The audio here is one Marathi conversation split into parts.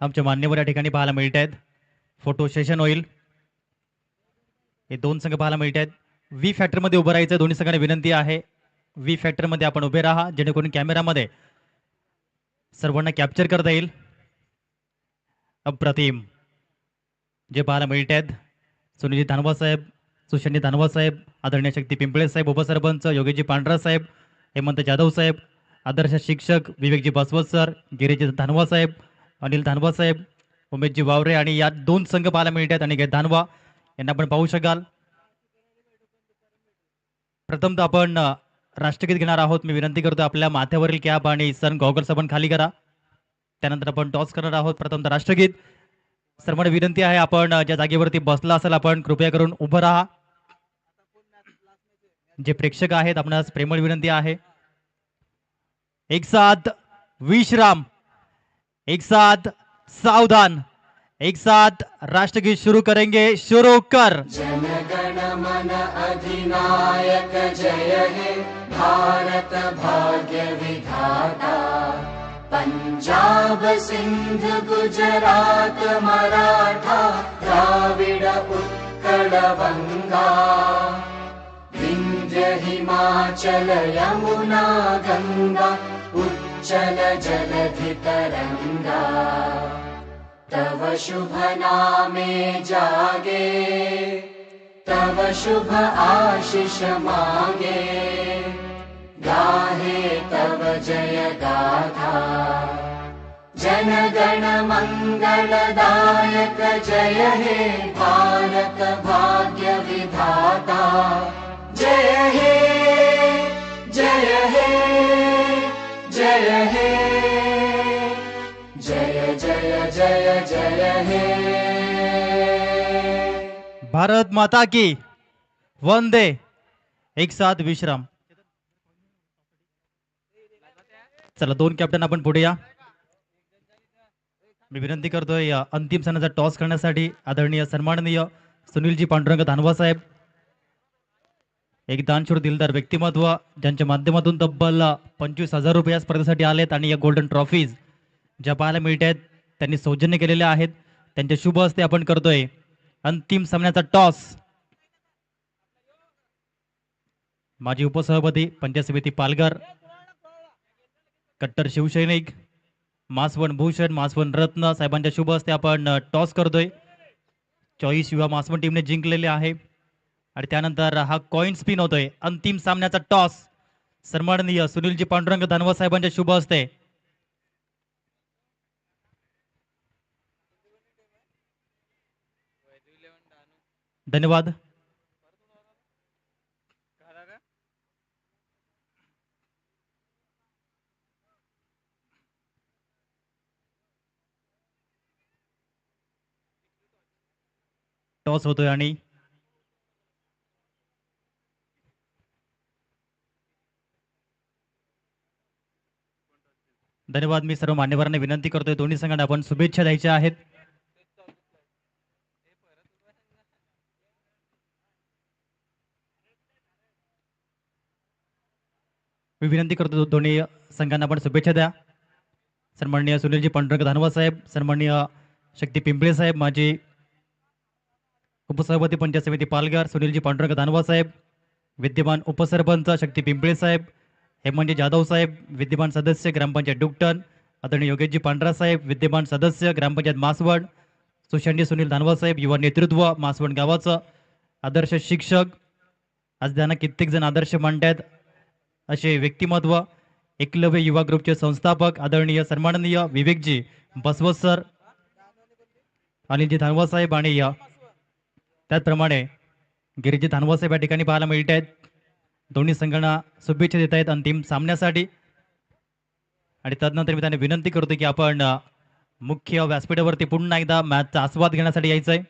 आमच्या मान्यवर या ठिकाणी पाहायला मिळत आहेत. फोटो सेशन होईल. हे दोन संघ पाहायला मिळत आहेत. व्ही फॅक्टरमध्ये उभं राहायचं दोन्ही संघांना विनंती आहे. व्ही फॅक्टरमध्ये आपण उभे राहा जेणेकरून कॅमेरामध्ये सर्वांना कॅप्चर करता येईल. अप्रतिम जे पाहायला मिळत आहेत. सुनीलजी धानवा साहेब, सुशांतजी धानवा साहेब, आदरणीय शक्ती पिंपळे साहेब, उपसरपंच योगेशजी पांढरा साहेब, हेमंत जाधव साहेब, आदर्श शिक्षक विवेकजी बसवत सर, गिरीजी धानवा साहेब, अनिल धानवा साहेब, उमेशजी वावरे आणि या दोन संघ पाहायला मिळत आहेत. आणि धानवा यांना आपण पाहू शकाल. प्रथमतः आपण राष्ट्रगीत घेणार आहोत. मी विनंती करतो आपल्या माथ्यावरील कॅप आणि सन गॉगल्स आपण खाली करा. त्यानंतर आपण टॉस करणार आहोत. प्रथमतः राष्ट्रगीत. सर्वांना विनंती आहे आपण ज्या जागेवरती बसला असेल आपण कृपया करून उभं राहा. जे प्रेक्षक आहेत आपणास प्रेमळ विनंती आहे. एक साथ विश्राम, एक साथ सावधान, एक साथ राष्ट्रगीत शुरू करेंगे. शुरू कर. जनगण मन अधिनायक जय हे भारत भाग्य विधाता, पंजाब सिंध गुजरात मराठा द्राविड उत्कल बंगा, विंध्य हिमाचल यमुना गंगा उच्चल जलधि तरंगा, तव शुभ नामे जागे, तव शुभ आशीष मांगे, गाहे तव जय गाथा, जनगण मंगलदायक जय हे भारत भाग्य विधाता, जय हे जय हे जय हे जय जय जय जय हे. भारत माता की वंदे. एक साथ विश्राम. चला दोन कॅप्टन आपण पुढे या. मी विनंती करतोय अंतिम सामन्याचा टॉस करण्यासाठी आदरणीय सन्माननीय सुनीलजी पांडुरंग धानवा साहेब, एक दानशूर दिलदार व्यक्तिमत्व ज्यांच्या माध्यमातून तब्बल 25,000 रुपये या स्पर्धेसाठी आलेत आणि या गोल्डन ट्रॉफीज ज्या पाहायला मिळत आहेत त्यांनी सौजन्य केलेले आहेत. त्यांच्या शुभ हस्ते आपण करतोय अंतिम सामन्याचा टॉस. माजी उपसभापती पंचायत समिती पालघर, कट्टर शिवसैनिक, मासवण भूषण, मासवण रत्न साहेबांच्या शुभ हस्ते आपण टॉस करतोय. 24 युवा मासवण टीमने जिंकलेले आहे. आणि त्यानंतर हा कॉइन स्पिन होतोय. अंतिम सामन्याचा टॉस सन्माननीय सुनीलजी पांडुरंग धानवा साहेबांच्या शुभ हस्ते. धन्यवाद. टॉस होतोय आणि धन्यवाद. मी सर्व मान्यवरांना विनंती करतोय दोन्ही संघांना आपण शुभेच्छा द्यायच्या आहेत. मी विनंती करतो दोन्ही संघांना आपण शुभेच्छा द्या. सन्माननीय सुनीलजी पांडुरंग धानवा साहेब, सन्माननीय शक्ती पिंपळे साहेब, माजी उपसभापती पंचायत समिती पालघर सुनीलजी पांडुरंग धानवा साहेब, विद्यमान उपसरपंच शक्ती पिंपळे साहेब, हेमंतजी जाधव साहेब, विद्यमान सदस्य ग्रामपंचायत डुकटन, आदरणीय योगेशजी पांढरा साहेब, विद्यमान सदस्य ग्रामपंचायत मासवड, सुशांतजी सुनील धानवा साहेब, युवा नेतृत्व मासवड गावाचं, आदर्श शिक्षक, आज त्यांना कित्येक जण आदर्श मांडतायत असे व्यक्तिमत्व, एकलव्य युवा ग्रुपचे संस्थापक आदरणीय सन्माननीय विवेकजी बसवत सर, अनिलजी धानवा साहेब आणि त्याचप्रमाणे गिरीजी धानवा साहेब या ठिकाणी पाहायला मिळत आहेत. दोन्ही संघांना शुभेच्छा देत आहेत अंतिम सामन्यासाठी. आणि तदनंतर मी त्यांना विनंती करतो की आपण मुख्य व्यासपीठावरती पुन्हा एकदा मॅचचा आस्वाद घेण्यासाठी यायचंय.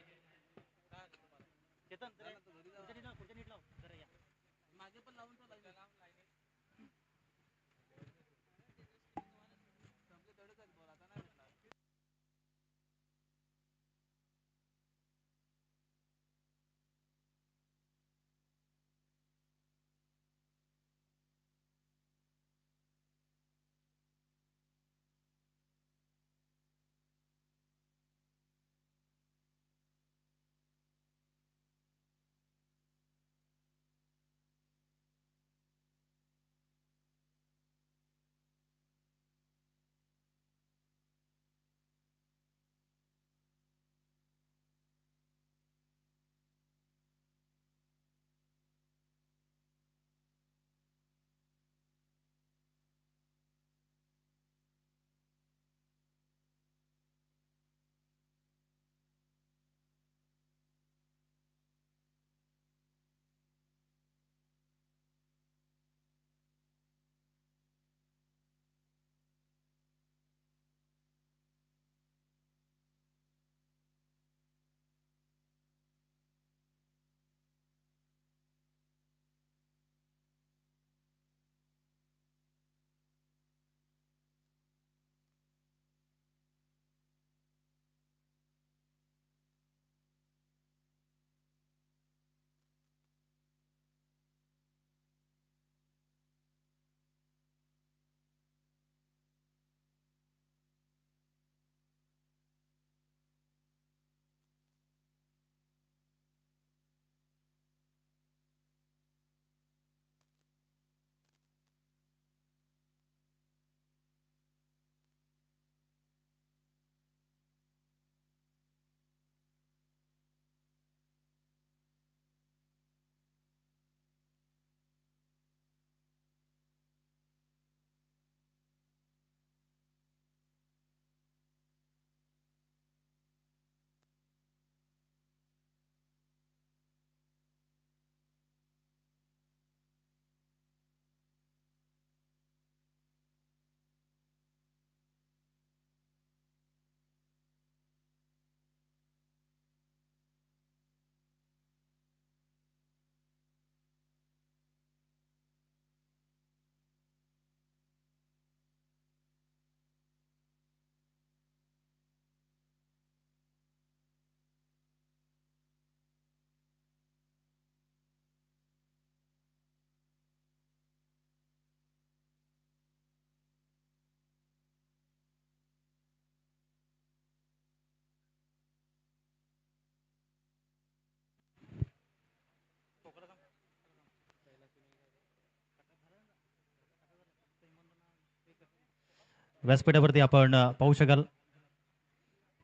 व्यासपीठावरती आपण पाहू शकाल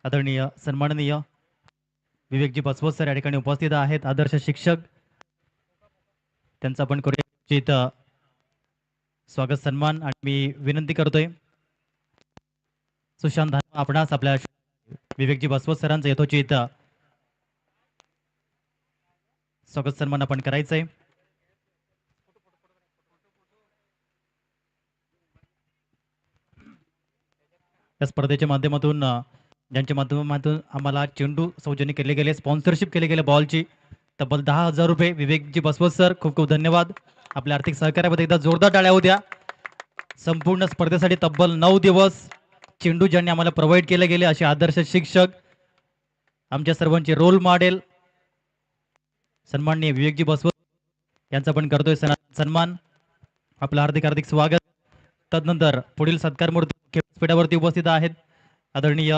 आदरणीय सन्माननीय विवेकजी बसवत सर या ठिकाणी उपस्थित आहेत, आदर्श शिक्षक. त्यांचा आपण करूया इथं स्वागत सन्मान. आणि मी विनंती करतोय सुशांत धानवा आपणास आपल्या विवेकजी बसवत सरांचं यथोचित स्वागत सन्मान आपण करायचंय. या स्पर्धेच्या माध्यमातून ज्यांच्या माध्यमातून आम्हाला चेंडू सौजन्य केले गेले, स्पॉन्सरशिप केले गेले बॉलची, तब्बल 10,000 रुपये. विवेकजी बसवत सर खूप खूप धन्यवाद. आपल्या आर्थिक सहकार्याबद्दल एकदा जोरदार टाळ्या होऊ द्या. संपूर्ण स्पर्धेसाठी तब्बल 9 दिवस चेंडू ज्यांनी आम्हाला प्रोव्हाइड केले गेले असे आदर्श शिक्षक, आमच्या सर्वांचे रोल मॉडेल सन्माननीय विवेकजी बसवत यांचा पण करतोय सन्मान. आपलं हार्दिक हार्दिक स्वागत. तदनंतर पुढील सत्कार मूर्ती व्यासपीठावरती उपस्थित आहेत आदरणीय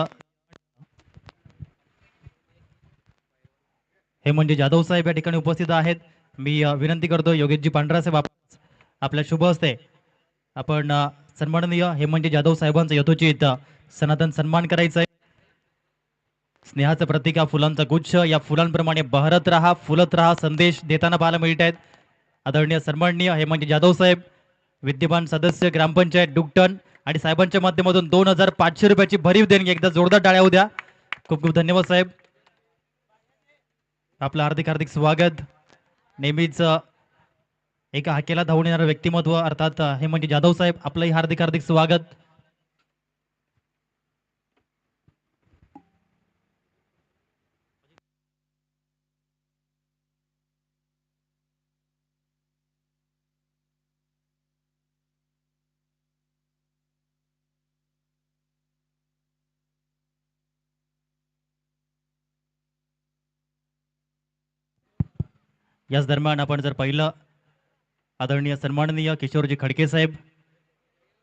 हेमंत जाधव साहेब या ठिकाणी उपस्थित आहेत. मी विनंती करतो योगेशजी पांढरा साहेब आपल्या शुभ हस्ते आपण सन्माननीय हेमंत जाधव साहेबांचा यथोचित सनातन सन्मान करायचा आहे. स्नेहाचं प्रतीक हा फुलांचा गुच्छ, या फुलांप्रमाणे बहरत राहा, फुलत राहा संदेश देताना पाहायला मिळत आहेत आदरणीय सन्माननीय हेमंत जाधव साहेब, विद्यमान सदस्य ग्रामपंचायत डुकटन, आणि साहेबांच्या माध्यमातून 2,500 रुपयाची भरीव देणगी. एकदा जोरदार टाळ्या होऊ द्या. खूप खूप धन्यवाद साहेब. आपलं हार्दिक हार्दिक स्वागत. नेहमीच एका हाकेला धावून येणारं व्यक्तिमत्व अर्थात हेमंत जाधव साहेब, आपलंही हार्दिक हार्दिक स्वागत. याच दरम्यान आपण जर पाहिलं आदरणीय सन्माननीय किशोरजी खडके साहेब,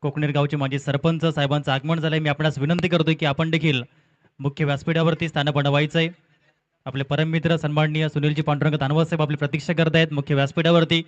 कोकणेर गावचे माजी सरपंच साहेबांचं आगमन झालंय. मी आपणास विनंती करतोय की आपण देखील मुख्य व्यासपीठावरती स्थान बनवायचंय. आपले परममित्र सन्माननीय सुनीलजी पांडुरंग तानवा साहेब आपली प्रतीक्षा करत आहेत मुख्य व्यासपीठावरती.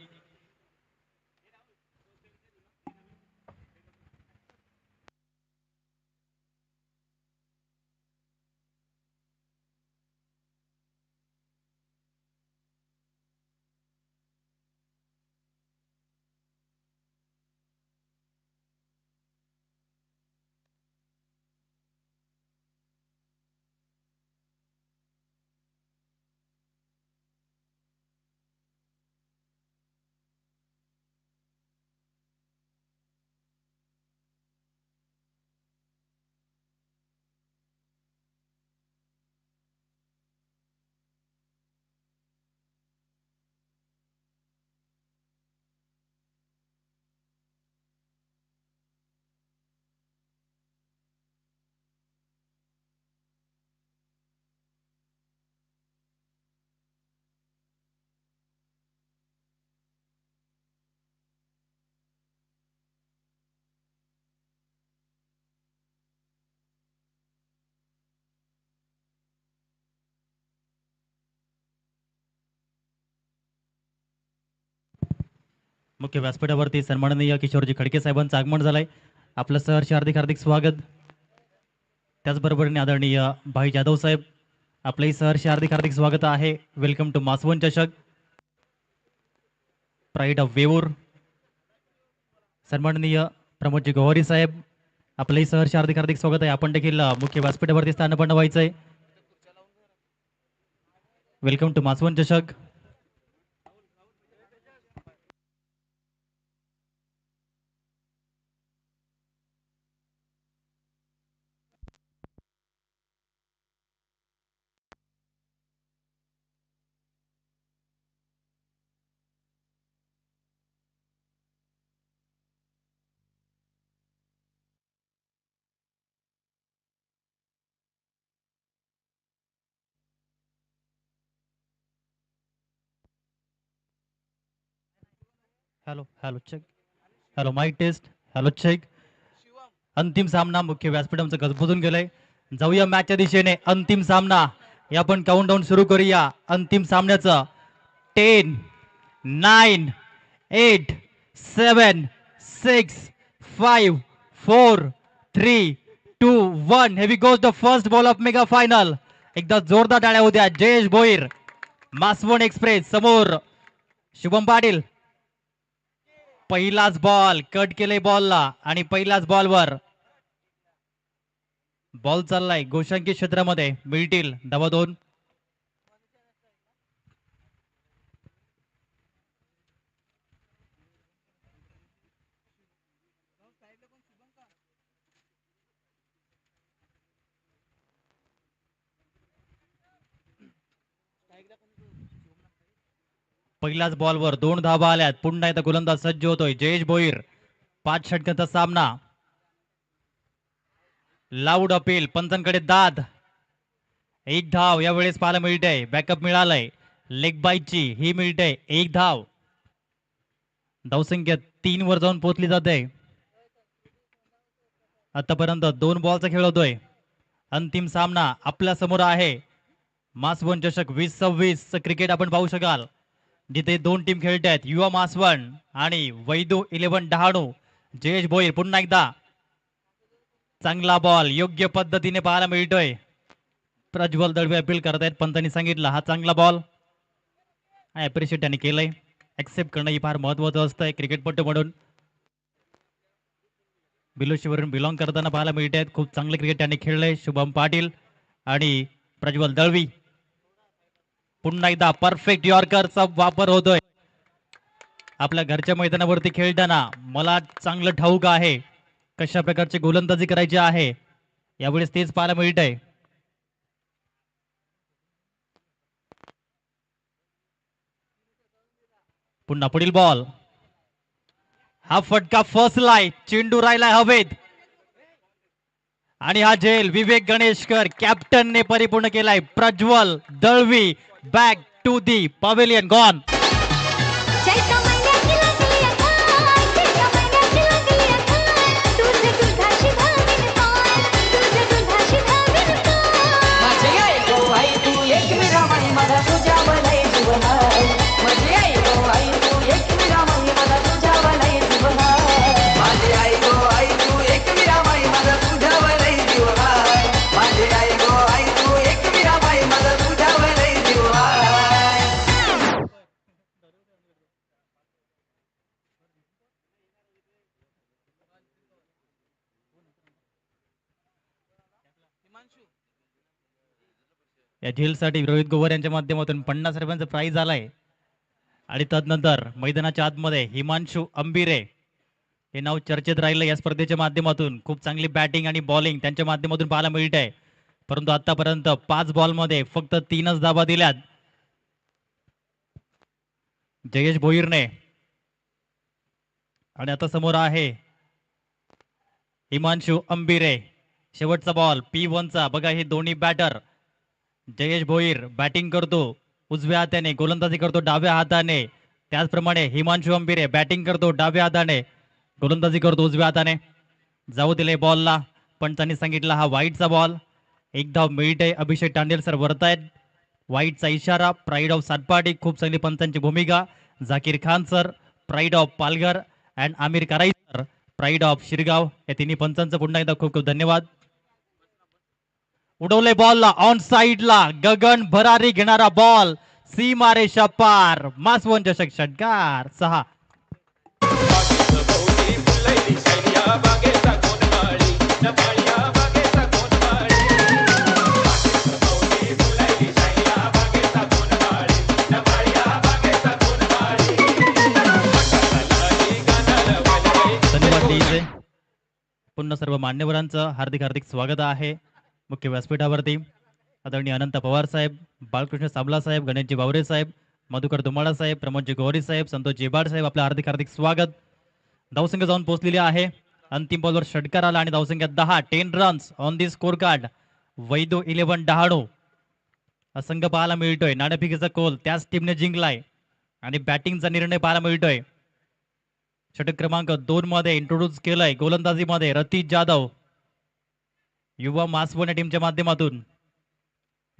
मुख्य व्यासपीठावरती सन्माननीय किशोरजी खडके साहेबांचं आगमन झालंय. आपलं सहर्ष हार्दिक हार्दिक स्वागत. त्याचबरोबरीने आदरणीय भाई जाधव साहेब, आपलंही सहर्ष हार्दिक हार्दिक स्वागत आहे. वेलकम टू मासवण चषक, प्राईड ऑफ वेऊर. सन्माननीय प्रमोदजी गोवारी साहेब, आपलंही सहर्ष हार्दिक हार्दिक स्वागत आहे. आपण देखील मुख्य व्यासपीठावरती स्थान बनवायचंय. वेलकम टू मासवण चषक. Hello hello check, hello mic test, hello check. अंतिम सामना मुख्य व्यासपीठांचं गजबजून गेलंय. जाऊया मॅचच्या दिशेने. अंतिम सामना, या आपण काउंटडाऊन सुरू करूया अंतिम सामन्याचं. 10, 9, 8, 7, 6, 5, 4, 3, 2, 1. Heavy goes the first ball of mega final. एकदा जोरदार टाळ्या होत्या. जयेश भोईर, मासवण एक्सप्रेस समोर शुभम पाटील. पहिलाच बॉल कट केले बॉलला आणि पहिल्याच बॉलवर बॉल चाललाय गोशांकी क्षेत्रामध्ये. मिळतील धावा 2. पहिल्याच बॉलवर 2 धावा आल्यात. पुन्हा एकदा गोलंदाज सज्ज होतोय जयेश भोईर. 5 षटकांचा सामना. लाऊड अपील, पंचांकडे दाद. 1 धाव यावेळेस पाहायला मिळते. बॅकअप मिळालंय. लेग बाईची ही मिळते 1 धाव. धावसंख्या 3 वर जाऊन पोहोचली जाते. आतापर्यंत 2 बॉलचा खेळ होतोय. अंतिम सामना आपल्या समोर आहे. मासवण चषक 2026 क्रिकेट आपण पाहू शकाल, जिथे 2 टीम खेळत आहेत. युवा मासवण आणि वैदू 11 डहाणू. जयेश भोईर पुन्हा एकदा चांगला बॉल योग्य पद्धतीने पाहायला मिळतोय. प्रज्वल दळवे अपील करतायत. पंतांनी सांगितलं हा चांगला बॉल. अप्रिशिएट त्यांनी केलंय. ऍक्सेप्ट करणं ही फार महत्वाचं असतंय क्रिकेटपटू म्हणून. बिलोशीवरून बिलॉंग करताना पाहायला मिळत आहेत. खूप चांगले क्रिकेट त्यांनी खेळलंय शुभम पाटील आणि प्रज्वल दळवी. पुन्हा एकदा परफेक्ट यॉर्करचा वापर होतोय. आपल्या घरच्या मैदानावरती खेळताना मला चांगलं ठाऊक आहे कशा प्रकारची गोलंदाजी करायची आहे. यावेळेस तेच पाहायला मिळत आहे. पुन्हा पुढील बॉल. हा फटका फसलाय. चेंडू राहिलाय हवेत आणि हा झेल विवेक गणेशकर कॅप्टनने परिपूर्ण केलाय. Prajwal Dalvi back to the pavilion gone. या झेलसाठी रोहित गोवर यांच्या माध्यमातून 50 रुपयांचा प्राइज आलाय. आणि तदनंतर मैदानाच्या आतमध्ये हिमांशू अंबिरे हे नाव चर्चेत राहिलं या स्पर्धेच्या माध्यमातून. खूप चांगली बॅटिंग आणि बॉलिंग त्यांच्या माध्यमातून पाहायला मिळत आहे. परंतु आतापर्यंत 5 बॉलमध्ये फक्त 3च धावा दिल्यात जयेश भोईरने. आणि आता समोर आहे हिमांशू अंबिरे. शेवटचा बॉल P1चा. बघा हे दोन्ही बॅटर. जयेश भोईर बॅटिंग करतो उजव्या हाताने, गोलंदाजी करतो डाव्या हाताने. त्याचप्रमाणे हिमांशू अंबिरे बॅटिंग करतो डाव्या हाताने, गोलंदाजी करतो उजव्या हाताने. जाऊ दिले बॉलला. पण त्यांनी सांगितलं हा वाईटचा बॉल. 1 धाव मिळते. अभिषेक टांडेल सर वरतायत. वाईटचा इशारा. Pride of Satpati. खूप चांगली पंचांची भूमिका. Zakir Khan sir pride of Palghar and Aamir कराई सर प्राईड ऑफ शिरगाव. या तिन्ही पंचांचं पुन्हा एकदा खूप खूप धन्यवाद. उडवले बॉलला ऑन साइडला. गगन भरारी घेणारा बॉल सीमारेषा पार. मासवण चषक षटकार 6. पुन्हा सर्व मान्यवरांचं हार्दिक हार्दिक स्वागत आहे मुख्य व्यासपीठावरती. आदरणीय अनंत पवार साहेब, बाळकृष्ण साबला साहेब, गणेशजी बावरे साहेब, मधुकर दुमाळा साहेब, प्रमोदजी गोरी साहेब, संतोष जेबाड साहेब, आपलं हार्दिक हार्दिक स्वागत. धावसंख्या जाऊन पोहोचलेली आहे. अंतिम बॉलवर षटकार आला आणि धावसंख्या 10. 10 runs on the score card. वैदू 11 डहाणू. असंख्य पाहायला मिळतोय. नाणेफेकीचा कोल त्याच टीमने जिंकलाय आणि बॅटिंगचा निर्णय पाहायला मिळतोय. षटक क्रमांक 2 मध्ये इंट्रोड्यूस केलंय गोलंदाजीमध्ये रतीश जाधव युवा मासवण टीमच्या माध्यमातून.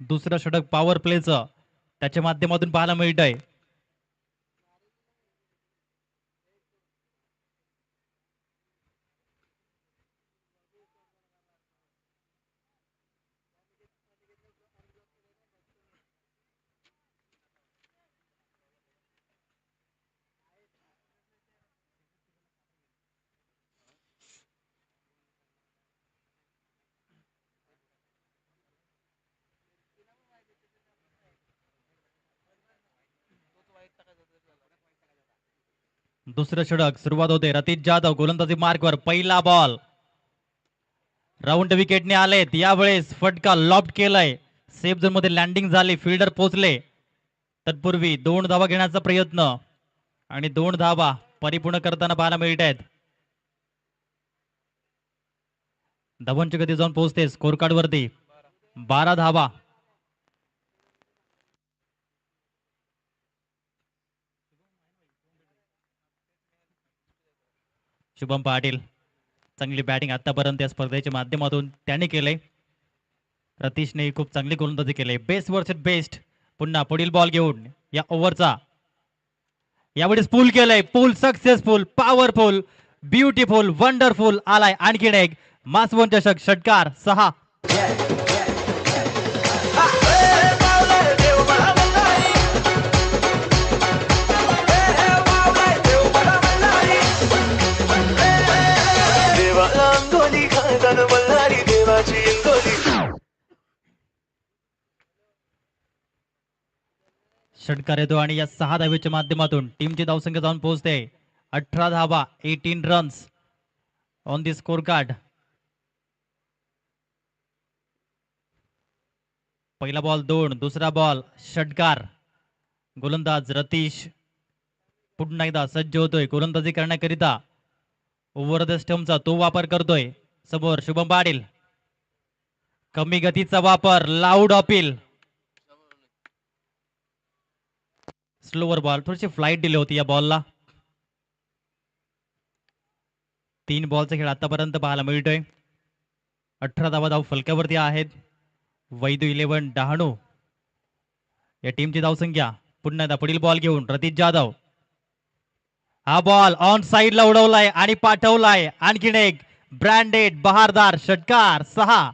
दुसरं षटक पॉवर प्लेचं त्याच्या माध्यमातून पाहायला मिळतंय. दुसरं षटक सुरुवात होते. रतीश जाधव गोलंदाजी मार्कवर पहिला बॉल राऊंड विकेटने आलेत. यावेळेस फटका लॉफ्ट केलाय. सेफ झोन मध्ये लँडिंग झाली. फिल्डर पोहोचले. तत्पूर्वी 2 धावा घेण्याचा प्रयत्न आणि 2 धावा परिपूर्ण करताना पाहायला मिळत आहेत. धवनची गती जाऊन पोहोचते स्कोर कार्ड वरती 12 धावा. शुभम पाटील चांगली बॅटिंग आतापर्यंत या स्पर्धेच्या माध्यमातून त्याने केले. रतीशने खूप चांगली गोलंदाजी केली. Best versus best. पुन्हा पुढील बॉल घेऊन या ओव्हरचा यावेळेस पूल केलंय. पूल सक्सेसफुल, पॉवरफुल, ब्युटिफुल, वंडरफुल. आलाय आणखीन एक मासवण चषक षटकार 6. षटकार येतो आणि या 6 धावेच्या माध्यमातून टीमची धावसंख्या जाऊन पोहोचते 18 धावा, 18 runs on the score card. पहिला बॉल 2, दुसरा बॉल षटकार. गोलंदाज रतीश पुन्हा एकदा सज्ज होतोय गोलंदाजी करण्याकरिता. ओव्हर द स्टंपचा तो वापर करतोय. समोर शुभम पाटील. कमी गतीचा वापर, लाऊड अपील. स्लोवर बॉल, थोडीशी फ्लाईट दिली होती या बॉलला. 3 बॉलचा खेळ आतापर्यंत पाहायला मिळतोय. 18 धावा धाव फलकावरती आहेत. वैदू 11 डहाणू या टीमची धावसंख्या. पुन्हा एकदा पुढील बॉल घेऊन रतीश जाधव. हा बॉल ऑन साइडला उडवलाय आणि पाठवलाय. आणखीन एक ब्रँडेड बहारदार षटकार 6.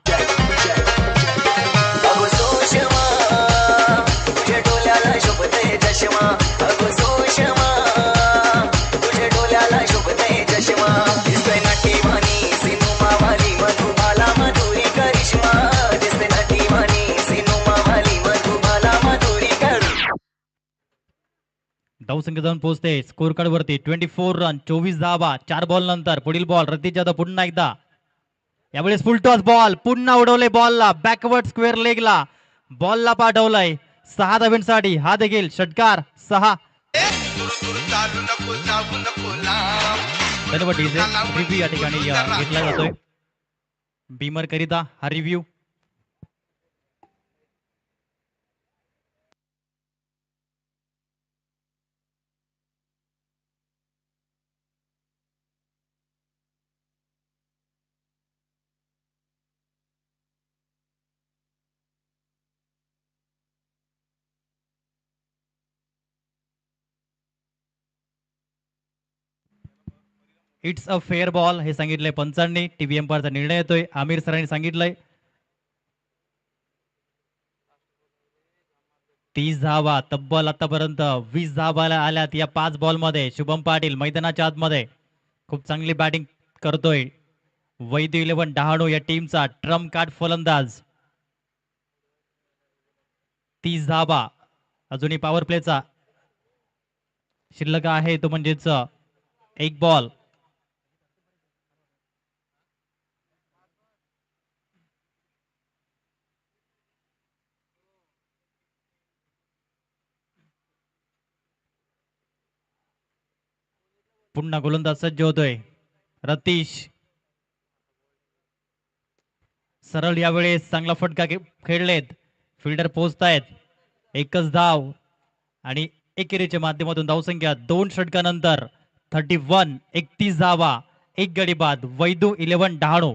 धावसंख्या जाऊन पोहोचते स्कोर कार्ड वरती 24 रन, 24 धावा 4 बॉल नंतर. पुढील बॉल रतीश जाधव पुन्हा एकदा. यावेळेस फुल टॉस बॉल. पुन्हा उडवले बॉलला बॅकवर्ड स्क्वेअर लेगला. बॉलला पाठवलाय 6 धावांसाठी. हा देखील षटकार 6. रिव्ह्यू या ठिकाणी घेतला जातोय बीमर करिता. हा review it's a fair ball हे सांगितलंय पंचांनी. टीव्ही एम्पायरचा निर्णय येतोय. आमिर सरांनी सांगितलंय. 30 धावा तब्बल आतापर्यंत 20 धावा आल्यात या 5 बॉल मध्ये. शुभम पाटील मैदानाच्या आतमध्ये खूप चांगली बॅटिंग करतोय. वैद्य 11 डहाणू या टीमचा ट्रम्प कार्ड फलंदाज. 30 धावा अजूनही पॉवर प्लेचा शिल्लक आहे तो म्हणजेच एक बॉल. पुन्हा गोलंदाज सज्ज होतोय रतीश. सरळ यावेळेस चांगला फटका खेळलेत. फिल्डर पोहोचतायत. एकच धाव आणि एकेरीच्या माध्यमातून धावसंख्या 2 षटकानंतर 31, 31 धावा 1 गडी बाद. वैदू 11 डहाणू.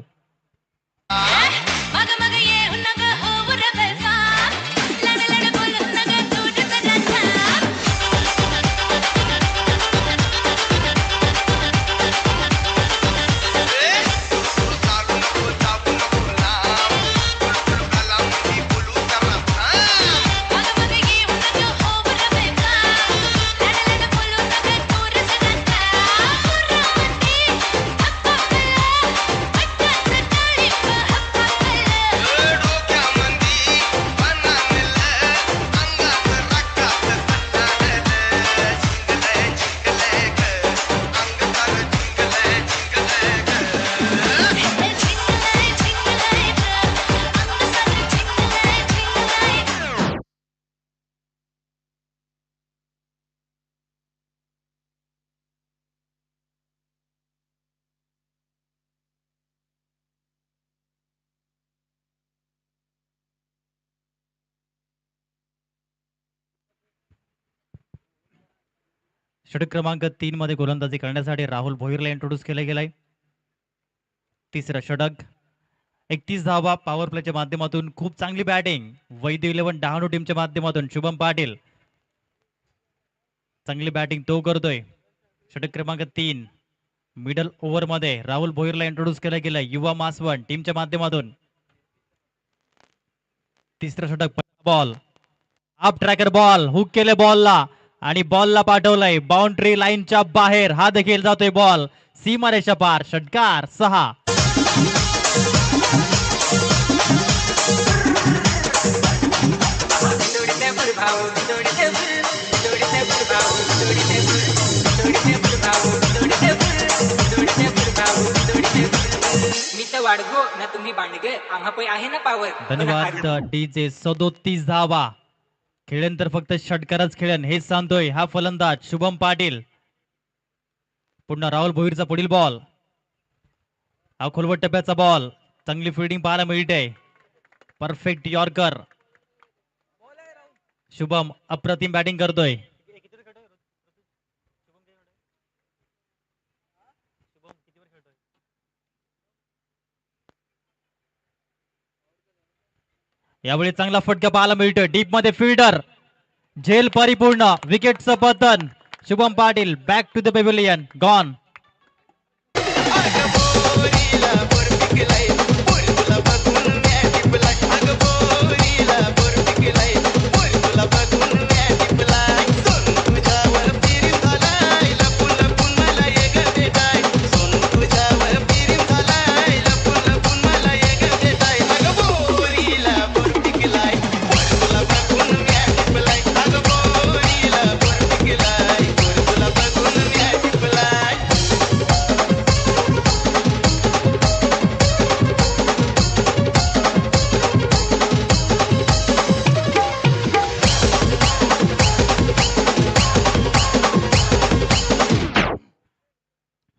षटक क्रमांक 3 मध्ये गोलंदाजी करण्यासाठी राहुल भोईरला इंट्रोड्यूस केलं गेलाय. तिसरं षटक 31 धावा पॉवर प्लेच्या माध्यमातून खूप चांगली बॅटिंग वैद्य 11 डहाणू टीमच्या माध्यमातून शुभम पाटील चांगली बॅटिंग तो करतोय. षटक क्रमांक 3 मिडल ओव्हर मध्ये राहुल भोईरला इंट्रोड्यूस केलं गेलं युवा मासवण टीमच्या माध्यमातून. तिसरं षटक ball up tracker ball hook केले बॉलला आणि बॉलला पाठवलंय बाउंड्री लाईनच्या बाहेर. हा देखील जातोय बॉल सीमारेषा पार. षटकार 6. धन्यवाद डीजे. 37 धावा खेळेन तर फक्त षटकारच खेळेन हेच सांगतोय हा फलंदाज शुभम पाटील. पुन्हा राहुल भोईरचा पुढील बॉल. हा खोलवट टप्प्याचा बॉल चांगली फिल्डिंग पाहायला मिळते. Perfect yorker. शुभम अप्रतिम बॅटिंग करतोय. यावेळी चांगला फटका पाहायला मिळतोय. डीप मध्ये फिल्डर झेल परिपूर्ण विकेटचं पतन. Shubham Patil back to the pavilion gone.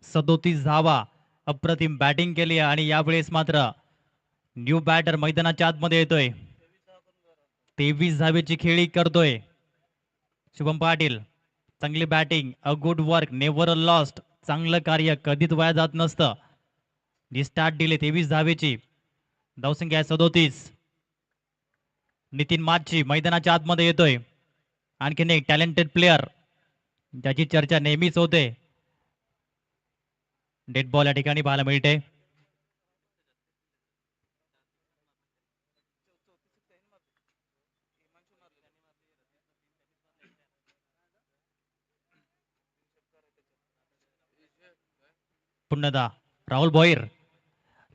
सदोतीस धावा अप्रतिम बॅटिंग केली आणि यावेळेस मात्र न्यू बॅटर मैदानाच्या आतमध्ये येतोय. 23 धावेची खेळी करतोय शुभम पाटील. चांगली batting a good work never a lost. चांगलं कार्य कधीच वाया जात नसतं. स्टार्ट दिले 23 धावेची. धावसंख्या 37. नितीन माची मैदानाच्या आतमध्ये येतोय. आणखीन एक टॅलेंटेड प्लेअर ज्याची चर्चा नेहमीच होते. डेड बॉल या ठिकाणी पाहायला मिळते. पुन्हा राहुल भोईर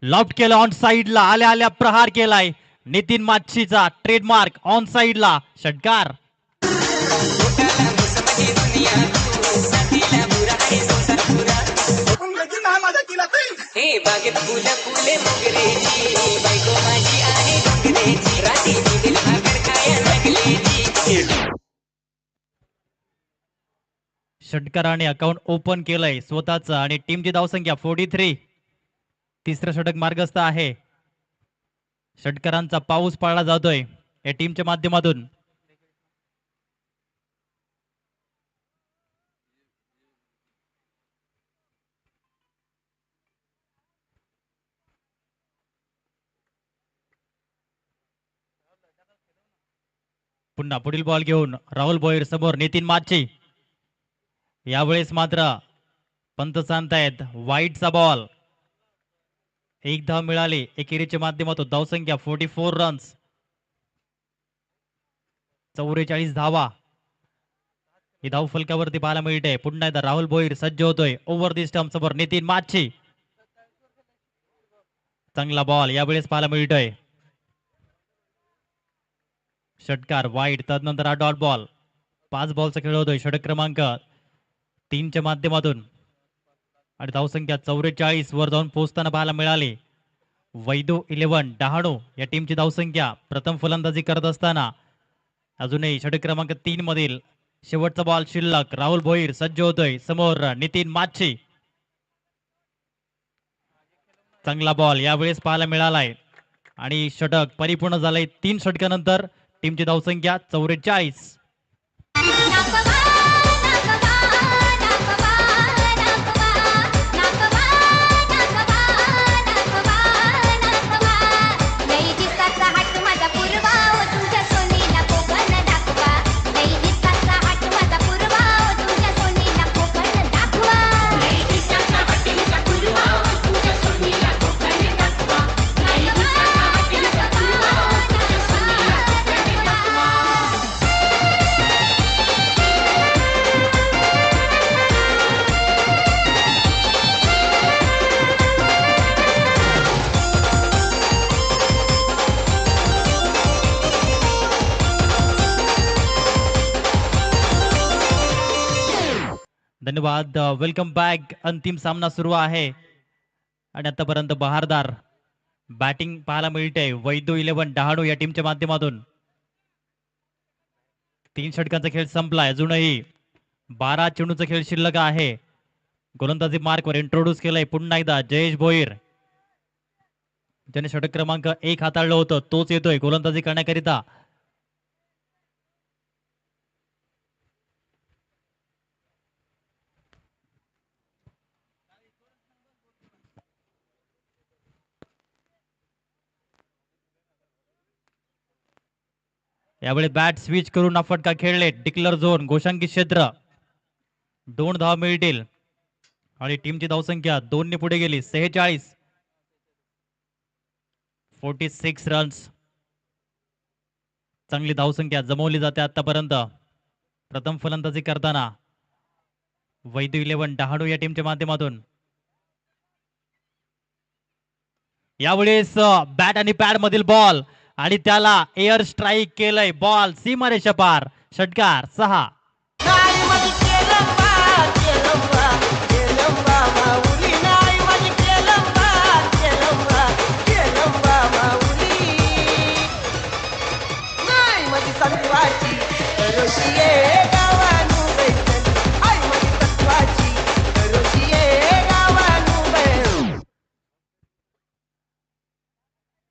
लॉफ्ट केलं ऑन साइडला. आल्या आल्या प्रहार केलाय नितीन माच्छीचा ट्रेडमार्क ऑन साइडला. षटकार. षटकाराने अकाउंट ओपन केलंय स्वतःच आणि टीमची धावसंख्या 43. तिसरं षटक मार्गस्थ आहे. षटकारांचा पाऊस पाळला जातोय या टीमच्या माध्यमातून. पुन्हा पुढील बॉल घेऊन राहुल भोईर समोर नितीन माची. यावेळेस मात्र पंत सांगतायत वाईटचा बॉल. एक धाव मिळाली एकेरीच्या माध्यमातून. धावसंख्या 44 रन्स. 44 धावा ही धाव फलकावरती पाहायला मिळते. पुन्हा एकदा राहुल भोईर सज्ज होतोय ओव्हर दी स्टंप समोर नितीन माची. चांगला बॉल यावेळेस पाहायला मिळतोय. षटकार वाईट. तदनंतर हा डॉट बॉल. 5 बॉलचा खेळ होतोय षटक क्रमांक 3 च्या माध्यमातून आणि धावसंख्या 44 वर जाऊन पोहोचताना पाहायला मिळाली. वैदू 11 डहाणू या टीमची धावसंख्या प्रथम फलंदाजी करत असताना अजूनही षटक क्रमांक 3 मधील शेवटचा बॉल शिल्लक. राहुल भोईर सज्ज होतोय समोर नितीन माची. चांगला बॉल यावेळेस पाहायला मिळालाय आणि षटक परिपूर्ण झालंय. 3 षटकानंतर टीमची धावसंख्या 44. धन्यवाद. Welcome back. अंतिम सामना सुरू आहे आणि आतापर्यंत बहारदार बॅटिंग पाहायला मिळते वैदू 11 डहाणू या टीमच्या माध्यमातून. 3 षटकांचा खेळ संपलाय. अजूनही 12 चेंडूचा खेळ शिल्लक आहे. गोलंदाजी मार्कवर इंट्रोड्यूस केलंय पुन्हा एकदा जयेश भोईर, ज्याने षटक क्रमांक 1 हाताळलं होतं. तोच येतोय गोलंदाजी करण्याकरिता. यावेळी बॅट स्विच करून हा फटका खेळले. डिक्लर झोन गोशांकी क्षेत्र. 2 धावा मिळतील आणि टीमची धावसंख्या 2 ने पुढे गेली. 46 रन्स. चांगली धावसंख्या जमवली जाते आतापर्यंत. प्रथम फलंदाजी करताना वैदू 11 डहाणू या टीमच्या माध्यमातून. यावेळेस बॅट आणि पॅड मधील बॉल आणि त्याला एअर स्ट्राईक केलंय. बॉल सीमारेषा पार. षटकार 6.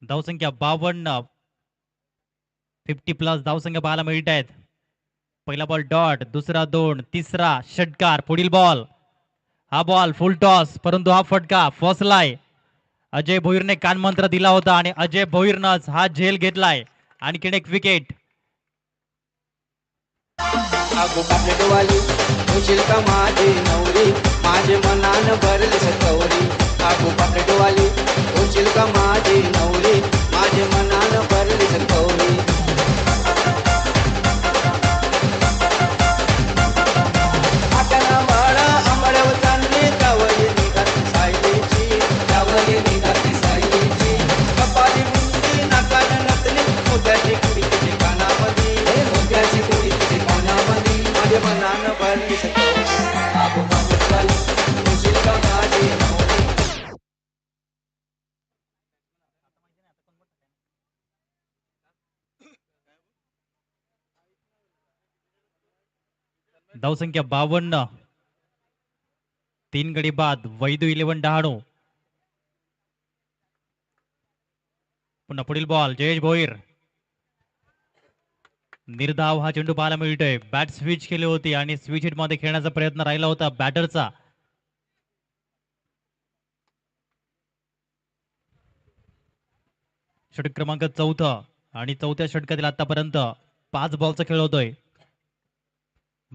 धावसंख्या 52. 50+ धावसंख्या पाहायला मिळत आहेत. पहिला बॉल डॉट, दुसरा 2, तिसरा षटकार. पुढील बॉल. हा बॉल फुल टॉस, परंतु हा फटका फसलाय. अजय भोईरने कानमंत्र दिला होता आणि अजय भोईरनंच हा झेल घेतलाय. आणखीन एक विकेट. आगो कापलेटवाली होशील का माझी नवरी, माझे मनान भरले सकवरी. आगो कापलेटवाली होशील का माझी नवरी, माझे मनान भरले सकवरी. आकाना बाळा आंबड्यावर चांदणे, जावई निघाली सायलीची, जावई निघाली सायलीची. कपाली मुंडी नाकान नथनी, मोत्याची कुडी तिची कानामध्ये, मोत्याची कुडी तिची कानामध्ये. माझे मनान भरली सकवरी. आगो कापलेटवाली होशील का माझी नवरी. धावसंख्या 52. 3 गडी बाद. वैदू 11 डहाणू. पुन्हा पुढील बॉल. जयेश भोईर. निर्धाव हा चेंडू पाहायला मिळतोय. बॅट स्विच केली होती आणि स्विच हिट मध्ये खेळण्याचा प्रयत्न राहिला होता बॅटरचा. षटक क्रमांक 4 आणि 4थ्या षटकातील आतापर्यंत 5 बॉलचा खेळ होतोय.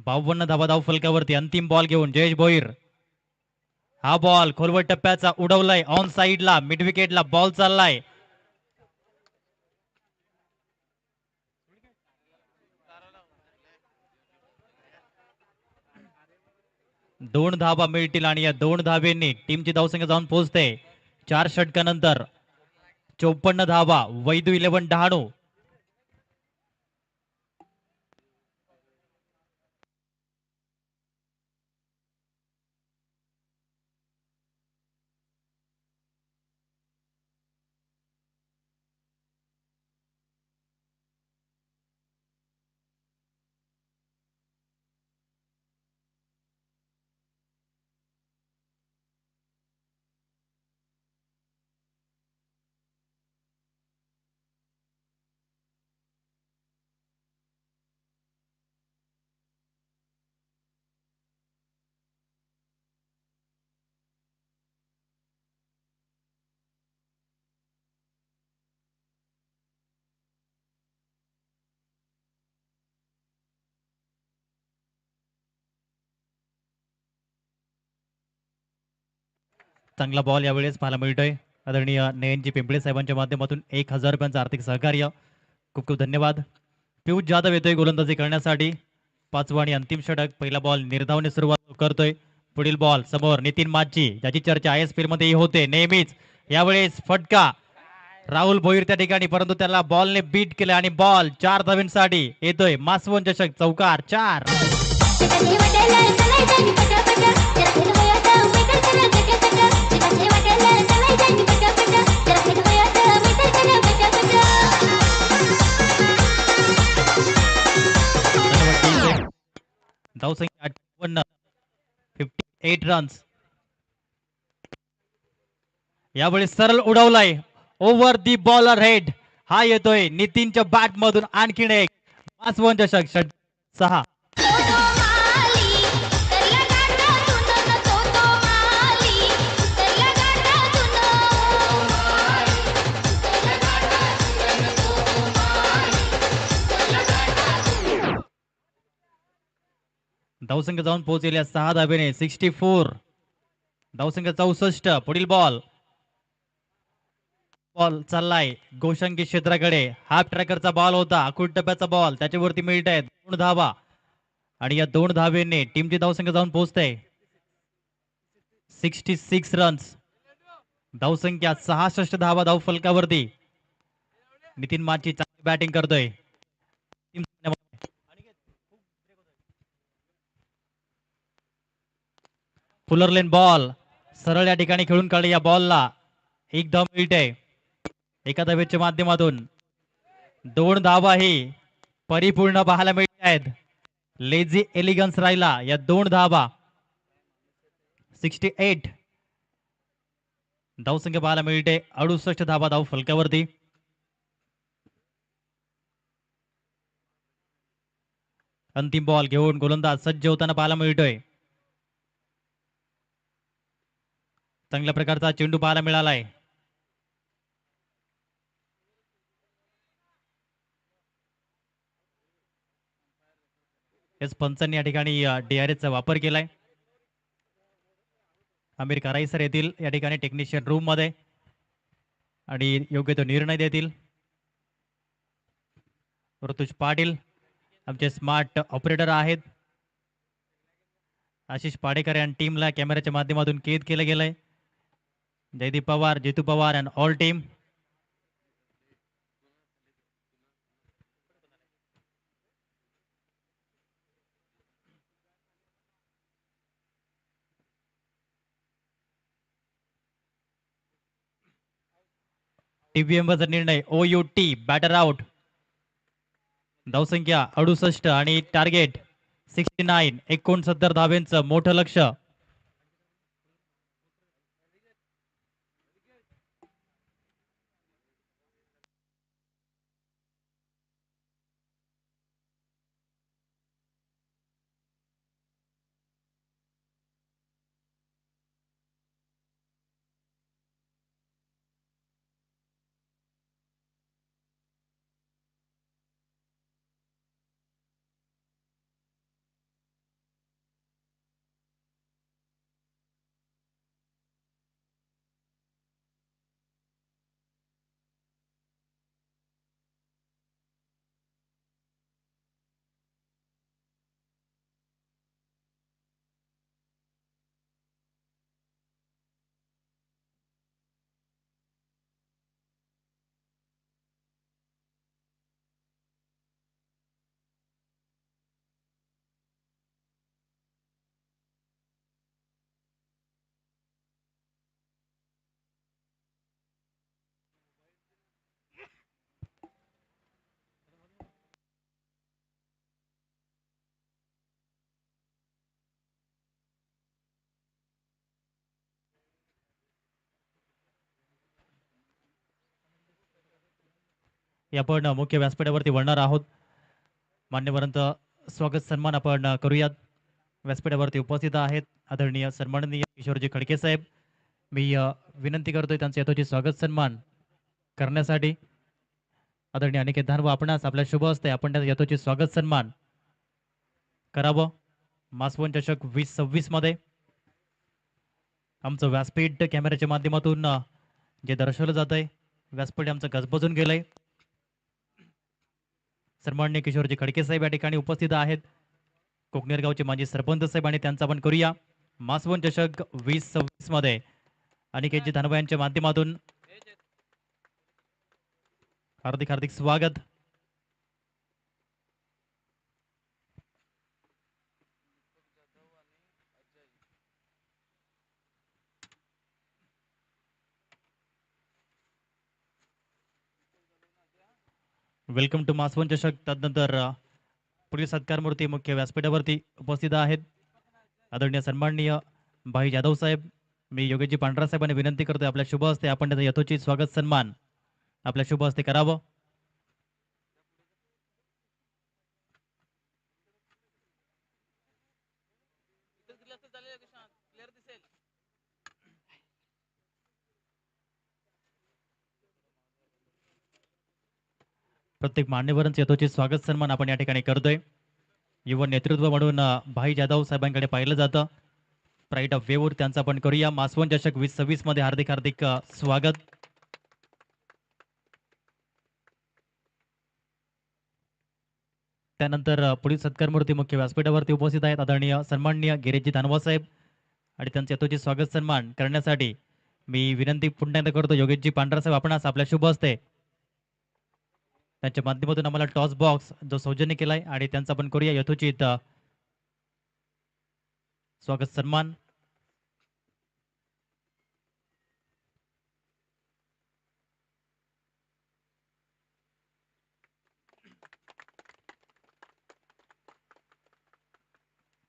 52 धावा धाव फलकावरती. अंतिम बॉल घेऊन जयेश भोईर. हा बॉल खोलवर टप्प्याचा उडवलाय. ऑन साइडला मिड विकेटला बॉल चाललाय. दोन धावा मिळतील आणि या 2 धावेंनी टीमची धावसंख्या जाऊन पोहोचते 4 षटकानंतर 54 धावा. वैदू 11 डहाणू. चांगला बॉल यावेळेस पाहायला मिळतोय. आदरणीय नयनजी पिंपळे साहेबांच्या माध्यमातून 1000 रुपयांचं आर्थिक सहकार्य. खूप खूप धन्यवाद. पियुष जाधव येतोय गोलंदाजी करण्यासाठी. 5वं आणि अंतिम षटक. पहिला बॉल निर्धावने सुरुवात करतोय. पुढील बॉल समोर नितीन माची, ज्याची चर्चा ISPL मध्ये होते नेहमीच. यावेळेस फटका राहुल भोईर त्या ठिकाणी, परंतु त्याला बॉलने बीट केले आणि बॉल 4 धावांसाठी येतोय. मासवण चषक चौकार 4. 8 रन्स. यावेळी सरळ उडवलाय ओव्हर दी बॉलर हेड. हा येतोय नितीनच्या बॅट मधून आणखीन एक मासवण चषक 6. धावसंख्या जाऊन पोहोचलेल्या 6 धाब्याने 64. धावसंख्या 64. पुढील बॉल चाललाय गोशंकी क्षेत्राकडे. हाफ ट्रॅकरचा बॉल होता. आखूड टप्प्याचा बॉल त्याच्यावरती मिळत आहेत 2 धावा आणि या 2 धावेने टीमची धावसंख्या जाऊन पोहोचते 66 रन्स. धावसंख्या 66 धावा धाव फलकावरती. नितीन माची चांगली बॅटिंग करतोय. फुलरलेन बॉल सरळ या ठिकाणी खेळून काढले. या बॉलला एक धाव मिळते एका धावेच्या माध्यमातून. 2 धावाही परिपूर्ण पाहायला मिळत आहेत. लेझी एलिगन्स राहिला या 2 धावा. 68 धावसंख्या पाहायला मिळते. 68 धावा धाव फलकावरती. अंतिम बॉल घेऊन गोलंदाज सज्ज होताना पाहायला मिळतोय. चांगल्या प्रकारचा चेंडू पाहायला मिळालाय. एस पंचांनी या ठिकाणी DRS चा वापर केलाय. आमिर कराईसर येतील या ठिकाणी टेक्निशियन रूम मध्ये आणि योग्य तो निर्णय देतील. ऋतुज पाटील आमचे स्मार्ट ऑपरेटर आहेत. आशिष पाडेकर आणि टीमला कॅमेऱ्याच्या माध्यमातून कैद केलं गेलंय. जयदीप पवार, जितू पवार अँड ऑल टीम. टीव्हीएमचा निर्णय OUT बॅटर आउट. धावसंख्या 68 आणि टार्गेट 69. 69 धावेंचं मोठं लक्ष. आपण मुख्य व्यासपीठावरती वळणार आहोत. मान्यवरांचं स्वागत सन्मान आपण करूयात. व्यासपीठावरती उपस्थित आहेत आदरणीय सन्माननीय किशोरजी खडके साहेब. मी विनंती करतोय त्यांचं यथोचित स्वागत सन्मान करण्यासाठी. आदरणीय अनिकेत धानव आपणास आपल्या शुभ हस्ते आपण त्याचं यथोचित स्वागत सन्मान करावं. मासवण चषक 2026 मध्ये आमचं व्यासपीठ कॅमेऱ्याच्या माध्यमातून जे दर्शवलं जात आहे व्यासपीठ आमचं गजबजून गेलंय. सन्माननीय किशोरजी खडके साहेब या ठिकाणी उपस्थित आहेत. कोकनेर गावचे माजी सरपंच साहेब आणि त्यांचा आपण करूया मासवण चषक 2026 मध्ये अनिकेतजी धानव यांच्या माध्यमातून हार्दिक हार्दिक स्वागत. वेलकम टू मासवण चषक. तदनंतर पुढील सत्कार मूर्ती मुख्य व्यासपीठावरती उपस्थित आहेत. आदरणीय सन्माननीय भाई जाधव साहेब, मी योगेशजी पांढरा साहेबांनी विनंती करतोय आपल्या शुभ हस्ते आपण त्याचं यथोचित स्वागत सन्मान आपल्या शुभ हस्ते करावं. प्रत्येक मान्यवरांचं यथोचित स्वागत सन्मान आपण या ठिकाणी करतोय. युवा नेतृत्व म्हणून भाई जाधव साहेबांकडे पाहिलं जातं. प्राईड ऑफ वेऊर त्यांचं आपण करूया. मासवण चषक 2026 मध्ये हार्दिक हार्दिक स्वागत. त्यानंतर पुढील सत्कारमूर्ती मुख्य व्यासपीठावरती उपस्थित आहेत आदरणीय सन्माननीय गिरीशजी दानवा साहेब आणि त्यांचे यथोचित स्वागत सन्मान करण्यासाठी मी विनंती पुन्हा एकदा करतो योगेशजी पांढरा साहेब आपणास आपल्या शुभ हस्ते त्यांच्या माध्यमातून आम्हाला टॉस बॉक्स जो सौजन्य केलाय आणि त्यांचा आपण करूया यथोचित स्वागत सन्मान.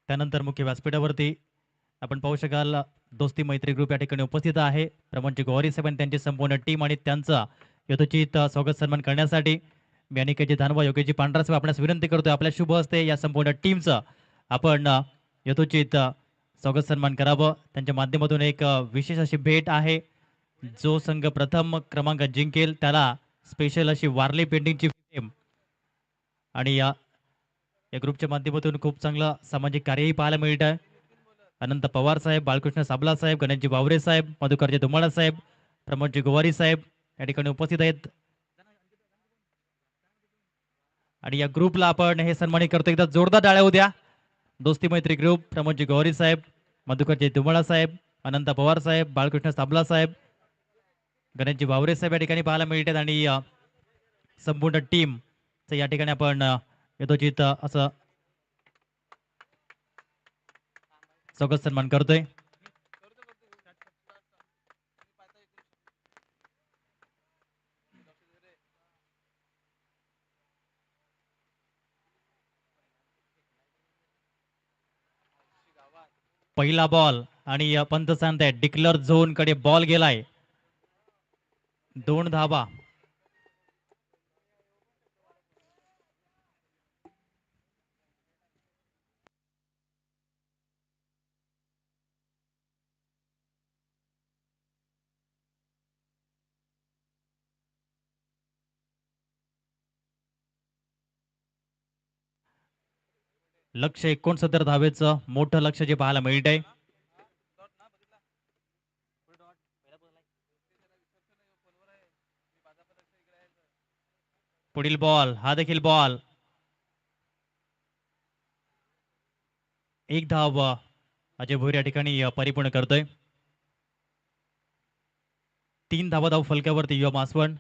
त्यानंतर मुख्य व्यासपीठावरती आपण पाहू शकाल दोस्ती मैत्री ग्रुप या ठिकाणी उपस्थित आहे. प्रमोदजी गोवारी साहेब आणि त्यांची संपूर्ण टीम आणि त्यांचा यथोचित स्वागत सन्मान करण्यासाठी मी अनिकेतजी धानवा योगेशजी पांढरा साहेब आपणास विनंती करतोय आपल्या शुभ हस्ते या संपूर्ण टीमचं आपण यथोचित स्वागत सन्मान करावं. त्यांच्या माध्यमातून एक विशेष अशी भेट आहे. जो संघ प्रथम क्रमांक जिंकेल त्याला स्पेशल अशी वारली पेंटिंगची फ्रेम आणि या ग्रुपच्या माध्यमातून खूप चांगलं सामाजिक कार्यही पाहायला मिळत आहे. अनंत पवार साहेब, बाळकृष्ण साबला साहेब, गणेशजी बावरे साहेब, मधुकरजी धुमाळा साहेब, प्रमोदजी गोवारी साहेब या ठिकाणी उपस्थित आहेत आणि या ग्रुपला आपण हे सन्मानित करतो. एकदा जोरदार टाळ्या होऊ द्या. दोस्ती मैत्री ग्रुप, प्रमोदजी गोवारी साहेब, मधुकरजी धुमाळा साहेब, अनंत पवार साहेब, बाळकृष्ण साबला साहेब, गणेशजी बावरे साहेब या ठिकाणी पाहायला मिळतात आणि संपूर्ण टीम या ठिकाणी आपण यथोचित असं स्वागत सन्मान करतोय. पहिला बॉल आणि पंत सांगताय डिक्लर झोन कडे बॉल गेलाय. 2 धावा. लक्ष 69 धावेचं मोठं लक्ष जे पाहायला मिळत आहे. पुढील बॉल हा देखील बॉल. 1 धाव अजय भोईर या ठिकाणी परिपूर्ण करतोय. 3 धावा धाव फलक्यावरती युवा मासवण.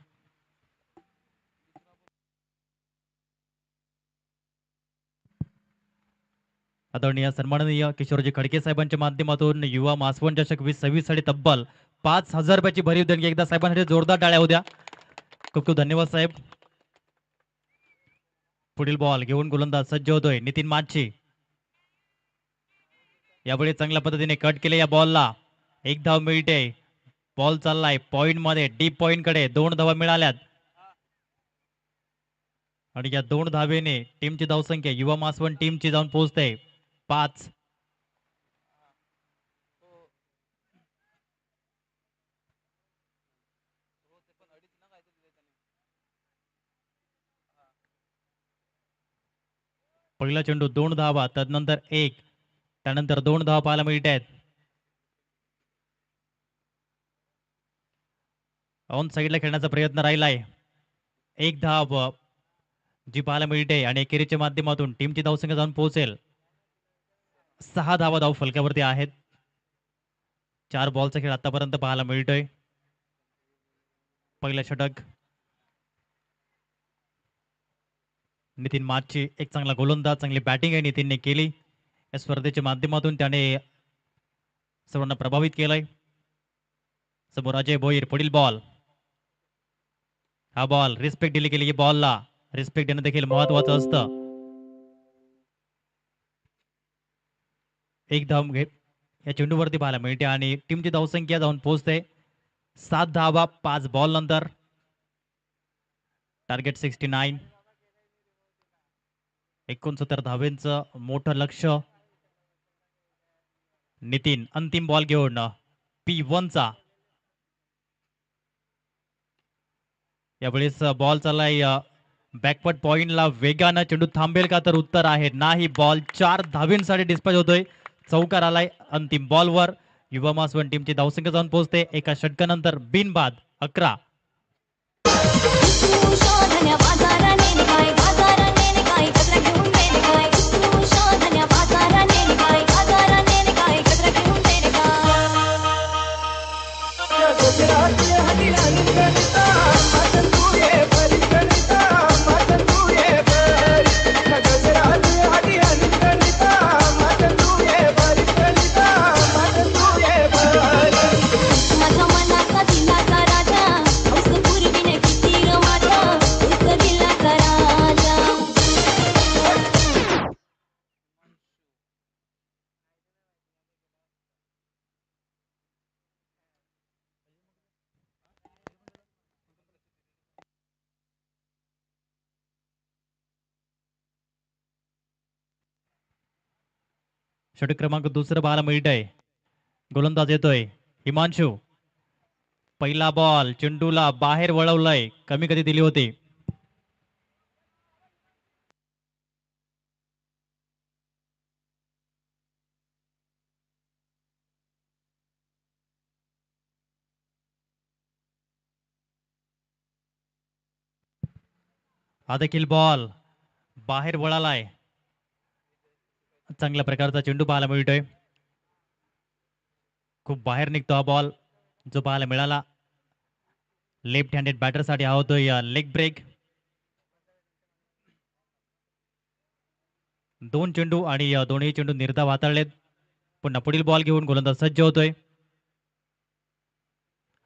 आदरणीय सन्माननीय किशोरजी खडके साहेबांच्या माध्यमातून युवा मासवण चषक 2026 साठी तब्बल 5,000 रुपयाची भरीव देणगी. एकदा साहेबांसाठी जोरदार टाळ्या होऊ द्या. खूप खूप धन्यवाद साहेब. पुढील बॉल घेऊन गोलंदाज सज्ज होतोय नितीन माची. यावेळी चांगल्या पद्धतीने कट केले या बॉलला. 1 धाव मिळते. बॉल चाललाय पॉइंट मध्ये डीप पॉइंट कडे. 2 धावा मिळाल्यात आणि या 2 धावेने टीमची धावसंख्या युवा मासवण टीमची जाऊन पोहोचते 5. पहिला चेंडू 2 धावा, तदनंतर 1, त्यानंतर 2 धावा पाहायला मिळत आहेत. ऑन साईडला खेळण्याचा प्रयत्न राहिलाय. 1 धाव जी पाहायला मिळते आणि एकेरीच्या माध्यमातून टीमची धावसंख्या जाऊन पोहोचेल 6 धावा धाव फलक्यावरती आहेत. 4 बॉलचा खेळ आतापर्यंत पाहायला मिळतोय. पहिला षटक नितीन माची, एक चांगला गोलंदाज, चांगली बॅटिंग आहे नितीनने केली. या स्पर्धेच्या माध्यमातून त्याने सर्वांना प्रभावित केलंय. समोर अजय भोईर. पुढील बॉल हा बॉल रिस्पेक्ट दिली गेली. बॉलला रिस्पेक्ट देणं देखील महत्वाचं असतं. 1 धाव या चेंडूवरती पाहायला मिळते आणि टीमची धावसंख्या जाऊन पोहोचते 7 धावा 5 बॉल नंतर. टार्गेट 69. 69 धावेंचं मोठं लक्ष. नितीन अंतिम बॉल घेऊन P1चा. यावेळेस बॉल चाललाय बॅकवर्ड पॉइंटला, वेगानं चेंडू थांबेल का, तर उत्तर आहे नाही. बॉल 4 धावेंसाठी डिस्पॅच होतोय. चौकार आलाय अंतिम बॉलवर. युवा मासवण टीमची धावसंख्या जाऊन पोहोचते एका षटकानंतर बिनबाद 11. शोधण्या बाजाराने निघाय, बाजाराने निघाय, कचरा घेऊन दे निघाय. शोधण्या बाजाराने निघाय, बाजाराने निघाय, कचरा घेऊन दे निघाय. गुजराती हरिला निगणिता माझं तू ये परी गणिता माझं तू ये परी गुजराती हरिला निगणिता माझं तू ये परी गणिता माझं तू ये परी. माझ्या मनाचा दिलाचा राजा, हौस पूर्वीने किती र माझ्या, हौस दिलाचा राजा. षटक क्रमांक दुसरं पाहायला मिळत आहे. गोलंदाज येतोय हिमांशू. पहिला बॉल चेंडूला बाहेर वळवलाय, कमी कधी दिली होती. हा देखील बॉल बाहेर वळालाय. चांगल्या प्रकारचा चेंडू पाहायला मिळतोय. खूप बाहेर निघतो हा बॉल जो पाहायला मिळाला. लेफ्ट हँडेड बॅटरसाठी हा होतोय लेग ब्रेक. 2 चेंडू आणि दोन्ही चेंडू निर्धाव हाताळलेत. पुन्हा पुढील बॉल घेऊन गोलंदाज सज्ज होतोय.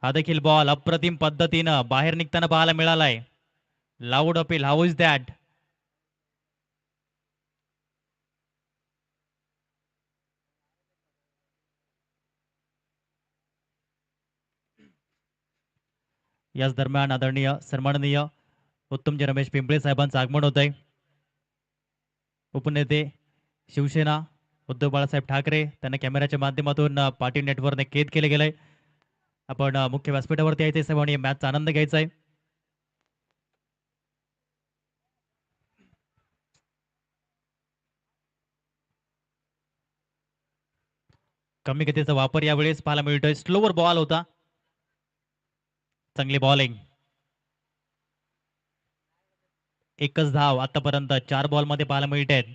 हा देखील बॉल अप्रतिम पद्धतीनं बाहेर निघताना पाहायला मिळालाय. Loud appeal, how is that. याच दरम्यान आदरणीय सन्माननीय उत्तमजी रमेश पिंपळे साहेबांचं आगमन होत आहे. उपनेते शिवसेना उद्धव बाळासाहेब ठाकरे त्यांना कॅमेऱ्याच्या माध्यमातून पाटील नेटवर्कने कैद केले गेलंय. आपण मुख्य व्यासपीठावरती यायचे साहेब आणि मॅचचा आनंद घ्यायचा आहे. कमी गतीचा वापर यावेळेस पाहायला मिळतोय. स्लोवर बॉल होता. चांगली बॉलिंग. एकच धाव आतापर्यंत 4 बॉल मध्ये पाहायला मिळत आहेत.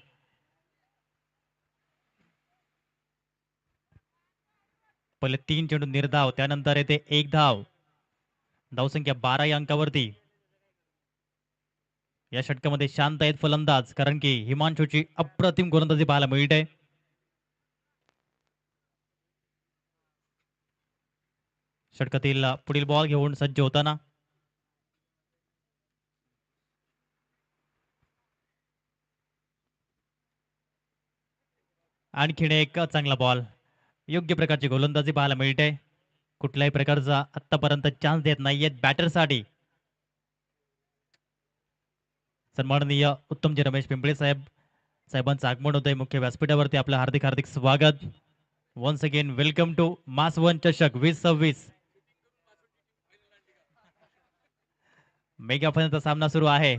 पहिले 3 चेंडू निर्धाव, त्यानंतर येते 1 धाव. धावसंख्या 12 या अंकावरती. या षटकामध्ये शांत आहेत फलंदाज, कारण की हिमांशूची अप्रतिम गोलंदाजी पाहायला मिळत आहे. षटकातील पुढील बॉल घेऊन सज्ज होताना आणखीन एक चांगला बॉल. योग्य प्रकारची गोलंदाजी पाहायला मिळते. कुठल्याही प्रकारचा आतापर्यंत चान्स देत नाहीयेत बॅटरसाठी. सन्माननीय उत्तमजी रमेश पिंपळे साहेबांचं आगमन होतंय मुख्य व्यासपीठावरती. आपलं हार्दिक हार्दिक स्वागत. वन्स अगेन वेलकम टू मासवन चषक 2026. मेगा फायनलचा सामना सुरू आहे.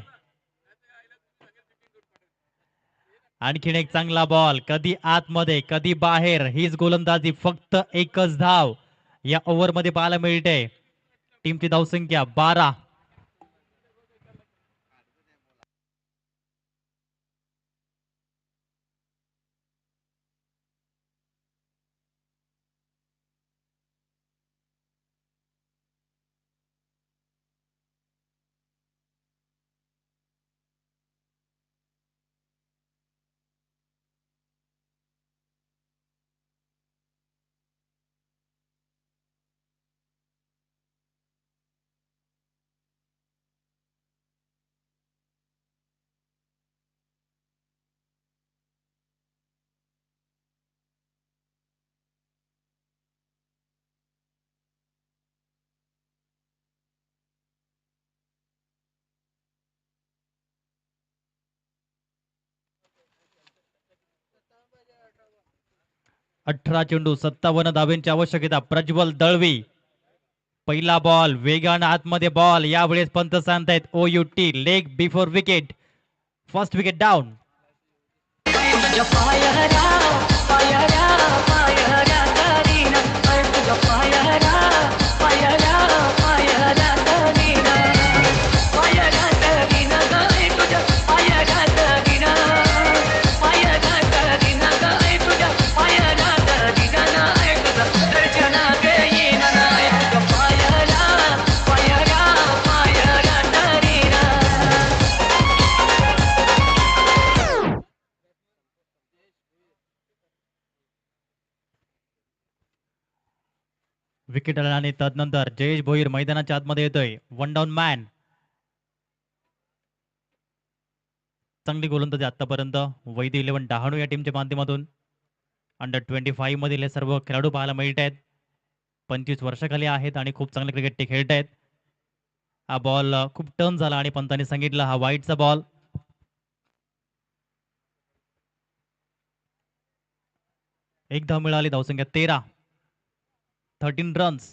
आणखीन एक चांगला बॉल, कधी आतमध्ये कधी बाहेर, हीच गोलंदाजी. फक्त एकच धाव या ओव्हरमध्ये पाहायला मिळते. टीमची धावसंख्या 12. 18 चेंडू 57 धावेंची आवश्यकता. प्रज्वल दळवी पहिला बॉल वेगानं आतमध्ये बॉल. यावेळेस पंत सांगतायत OUT leg before wicket. First wicket down. तुझ्या पायरा पायरा पायरा करीना तुझ्या पायरा पायरा पायरा करीना पायरा करीना गाय तुझ्या पायरा करीना पायरा करीना गाय तुझ्या पायरा करीना नाय तुझा दर्शना घेईना नाय तुझ्या पायरा पायरा पायरा करीना. विकेट आला आणि तदनंतर जयेश भोईर मैदानाच्या आतमध्ये येतोय. One down man. चांगली गोलंदाजी आतापर्यंत वैद्य 11 डहाणू या टीमच्या माध्यमातून. अंडर-25 मधील हे सर्व खेळाडू पाहायला मिळत आहेत. 25 वर्षाखाली आहेत आणि खूप चांगले क्रिकेट ते खेळत आहेत. हा बॉल खूप टर्न झाला आणि पंतांनी सांगितलं हा वाईटचा बॉल. एक धाव मिळाली. धावसंख्या 13. 13 रन्स.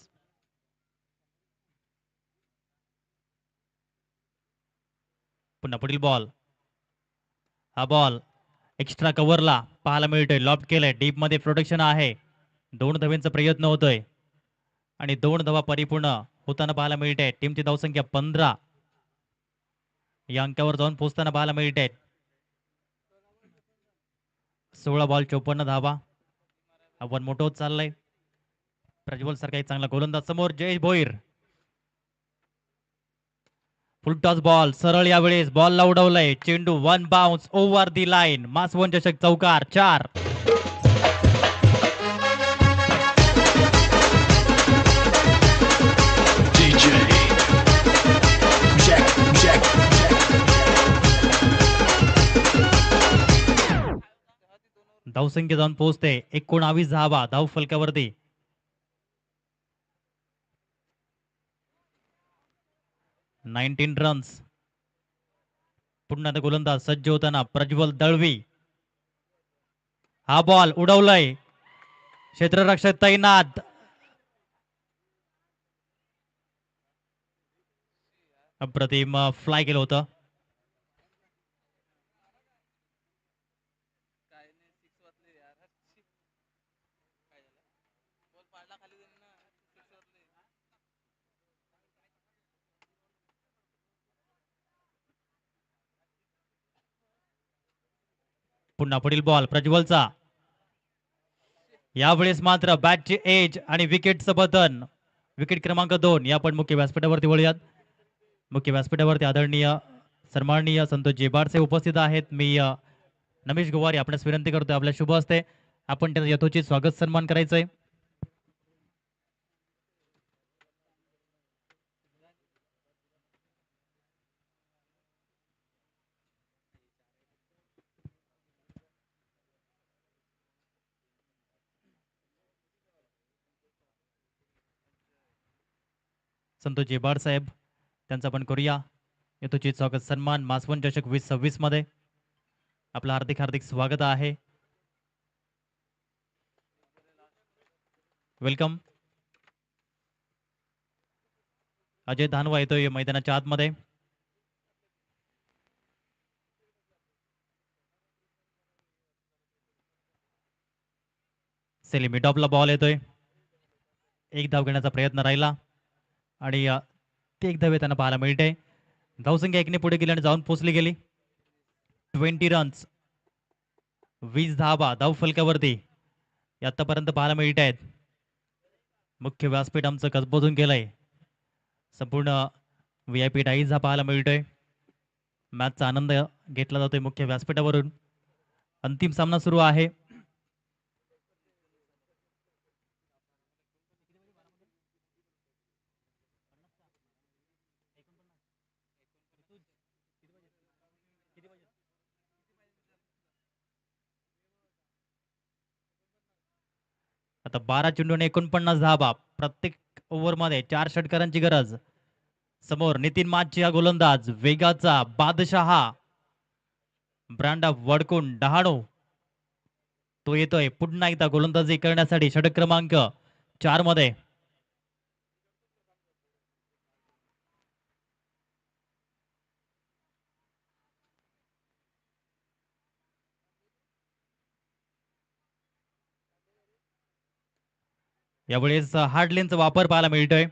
पुन्हा पुढील बॉल. हा बॉल एक्स्ट्रा कव्हरला पाहायला मिळतोय. लॉफ्ट केलंय. डीप मध्ये प्रोटेक्शन आहे. 2 धावेंचा प्रयत्न होतोय आणि 2 धावा परिपूर्ण होताना पाहायला मिळते. टीमची धावसंख्या 15 या अंकावर जाऊन पोहोचताना पाहायला मिळते. 16 बॉल 54 धावा. आव्हान मोठं होत चाललंय. प्रज्वल सारखा एक चांगला गोलंदाज समोर. जयेश भोईर. फुल टॉस बॉल सरळ यावेळेस बॉलला उडवलंय. चेंडू 1 बाउन्स ओव्हर दी लाईन. मासवण चषक चौकार 4. धावसंख्या जाऊन पोहोचते 19 धावा धाव फलकावरती. Nineteen runs. पुन्हा गोलंदाज सज्ज होताना प्रज्वल दळवी. हा बॉल उडवलाय. क्षेत्ररक्षक तैनात. अप्रतिम फ्लाय केलं होतं. पुन्हा पुढील बॉल प्रज्वलचा. यावेळेस मात्र बॅटची एज आणि विकेटचं बटन. विकेट क्रमांक 2. या आपण मुख्य व्यासपीठावरती वळूयात. मुख्य व्यासपीठावरती आदरणीय सन्माननीय संतोष जेबाडसे उपस्थित आहेत. मी नमेश गोवारी आपल्यास विनंती करतोय आपल्या शुभ हस्ते आपण त्यांचं यथोचित स्वागत सन्मान करायचंय. संतोष जेबाड साहेब त्यांचा आपण करूया यथोचित स्वागत सन्मान. मासवण चषक 2026 मध्ये आपलं हार्दिक हार्दिक स्वागत आहे. वेलकम. अजय धानवा येतोय मैदानाच्या आतमध्ये. सेलिमी टॉपला बॉल येतोय. एक धाव घेण्याचा प्रयत्न राहिला आणि ते एक धाव त्यांना पाहायला मिळते. धावसंख्या 1 ने पुढे गेली आणि जाऊन पोहोचली गेली. 20 रन्स 20 धावा धाव फलकावरती आतापर्यंत पाहायला मिळत आहेत. मुख्य व्यासपीठ आमचं कसबोधून केलंय. संपूर्ण VIP डाईज हा पाहायला मिळतोय. मॅचचा आनंद घेतला जातोय मुख्य व्यासपीठावरून. अंतिम सामना सुरू आहे. आता 12 चेंडूने 49 धावा. प्रत्येक ओव्हरमध्ये 4 षटकारांची गरज. समोर नितीन माची हा गोलंदाज. वेगाचा बादशहा. Brand of Vadkund Dahanu. तो येतोय पुन्हा एकदा गोलंदाजी करण्यासाठी षटक क्रमांक 4 मध्ये. यावेळेस हार्ड लेनचा वापर पाहायला मिळतोय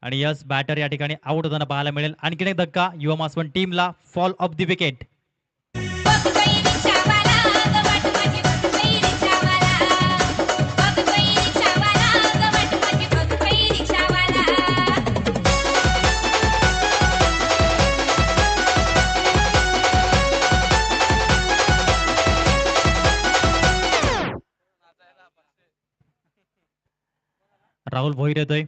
आणि यस बॅटर या ठिकाणी आउट होताना पाहायला मिळेल. आणखीन एक धक्का युवा मासवण टीमला fall of the wicket. Rahul Bhoir येतोय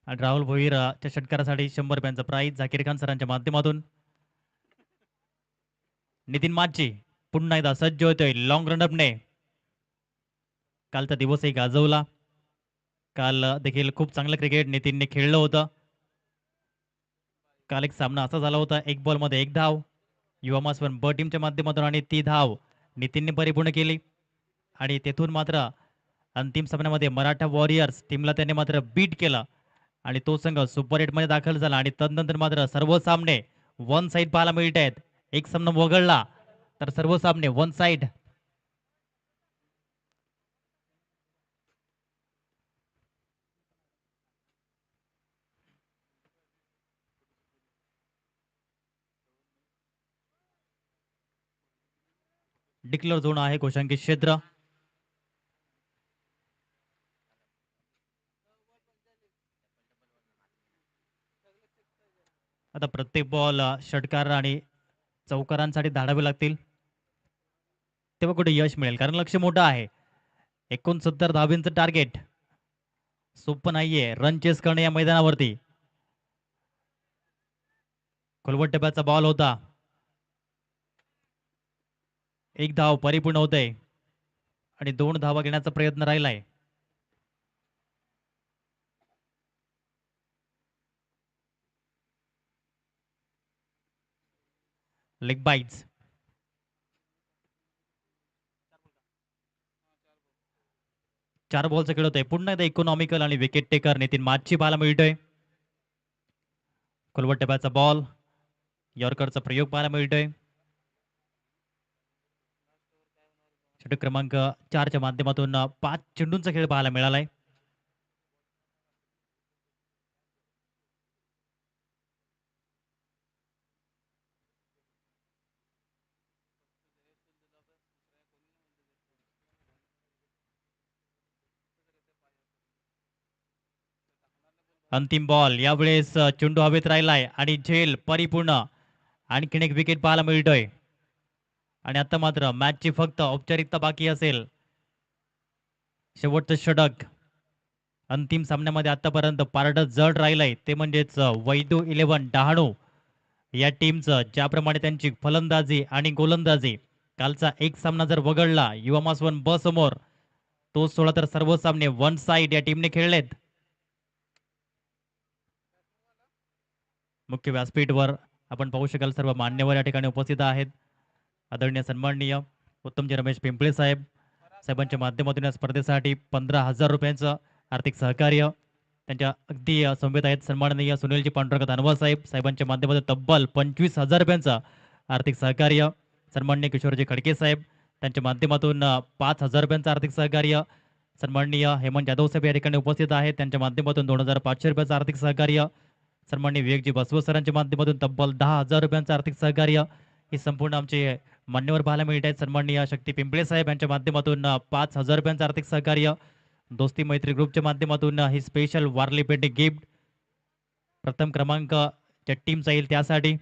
आणि राहुल भोईर च्या षटकारासाठी 100 रुपयांचा प्राईज झाकीर खान सरांच्या माध्यमातून. नितीन माची पुन्हा एकदा सज्ज होतोय लॉंग रनअपने. कालचा दिवसही गाजवला. काल देखील खूप चांगलं क्रिकेट नितीनने खेळलं होतं. काल एक सामना असा झाला होता, एक बॉल मध्ये एक धाव युवा मासवण ब टीमच्या माध्यमातून आणि ती धाव नितीनने परिपूर्ण केली. आणि तेथून मात्र अंतिम सामन्यामध्ये मराठा वॉरियर्स टीमला त्याने मात्र बीट केलं आणि तो संघ सुपर 8 मध्ये दाखल झाला. आणि तदनंतर मात्र सर्व सामने वन साइड पाहायला मिळत आहेत. एक सामना वगळला तर सर्व सामने वन साइड. डिक्लेअर झोन आहे कोशांकित क्षेत्र. आता प्रत्येक बॉल षटकार आणि चौकारांसाठी धाडावे लागतील तेव्हा कुठे यश मिळेल, कारण लक्ष मोठं आहे. 69 धावींचं टार्गेट सोपं नाहीये रन चेस करणं या मैदानावरती. खोलवट टप्प्याचा बॉल होता, एक धाव परिपूर्ण होते आणि 2 धावा घेण्याचा प्रयत्न राहिलाय. Leg byes. चार बॉलचा खेळ होतोय. पुन्हा एकदा इकॉनॉमिकल आणि विकेट टेकर नितीन माची पाहायला मिळतोय. खोलवट टप्प्याचा बॉल, यॉर्करचा प्रयोग पाहायला मिळतोय. षटक क्रमांक 4 च्या माध्यमातून 5 चेंडूंचा खेळ पाहायला मिळालाय. अंतिम बॉल, यावेळेस चेंडू हवेत राहिलाय आणि झेल परिपूर्ण. आणखीन एक विकेट पाहायला मिळतोय आणि आता मात्र मॅचची फक्त औपचारिकता बाकी असेल. शेवटचं षटक अंतिम सामन्यामध्ये आतापर्यंत पारड जड राहिलंय ते म्हणजेच वैदू 11 डहाणू या टीमचं. ज्याप्रमाणे त्यांची फलंदाजी आणि गोलंदाजी, कालचा एक सामना जर वगळला युवा मासवण ब समोर, तो सोडा तर सर्व सामने वन साइड या टीमने खेळलेत. मुख्य व्यासपीठवर आपण पाहू शकाल सर्व मान्यवर या ठिकाणी उपस्थित आहेत. आदरणीय सन्माननीय उत्तमजी रमेश पिंपळे साहेब साहेबांच्या माध्यमातून या स्पर्धेसाठी 15,000 रुपयांचं आर्थिक सहकार्य. त्यांच्या अगदी समवेत आहेत सन्माननीय सुनीलजी पांडुरंग दानवा साहेब साहेबांच्या माध्यमातून तब्बल 25,000 रुपयांचं आर्थिक सहकार्य. सन्माननीय किशोरजी खडके साहेब त्यांच्या माध्यमातून 5,000 रुपयांचं आर्थिक सहकार्य. सन्माननीय हेमंत जाधव साहेब या ठिकाणी उपस्थित आहेत, त्यांच्या माध्यमातून 2,500 रुपयांचं आर्थिक सहकार्य. सन्माननीय विवेकजी बसव सरांच्या माध्यमातून तब्बल 10,000 रुपयांचं आर्थिक सहकार्य. ही संपूर्ण आमचे मान्यवर पाहायला मिळत आहेत. सन्माननीय शक्ती पिंपळे साहेब यांच्या माध्यमातून 5,000 रुपयांचं आर्थिक सहकार्य. दोस्ती मैत्री ग्रुपच्या माध्यमातून ही स्पेशल वारली पेंटिंग गिफ्ट प्रथम क्रमांक ज्या टीमचा येईल त्यासाठी.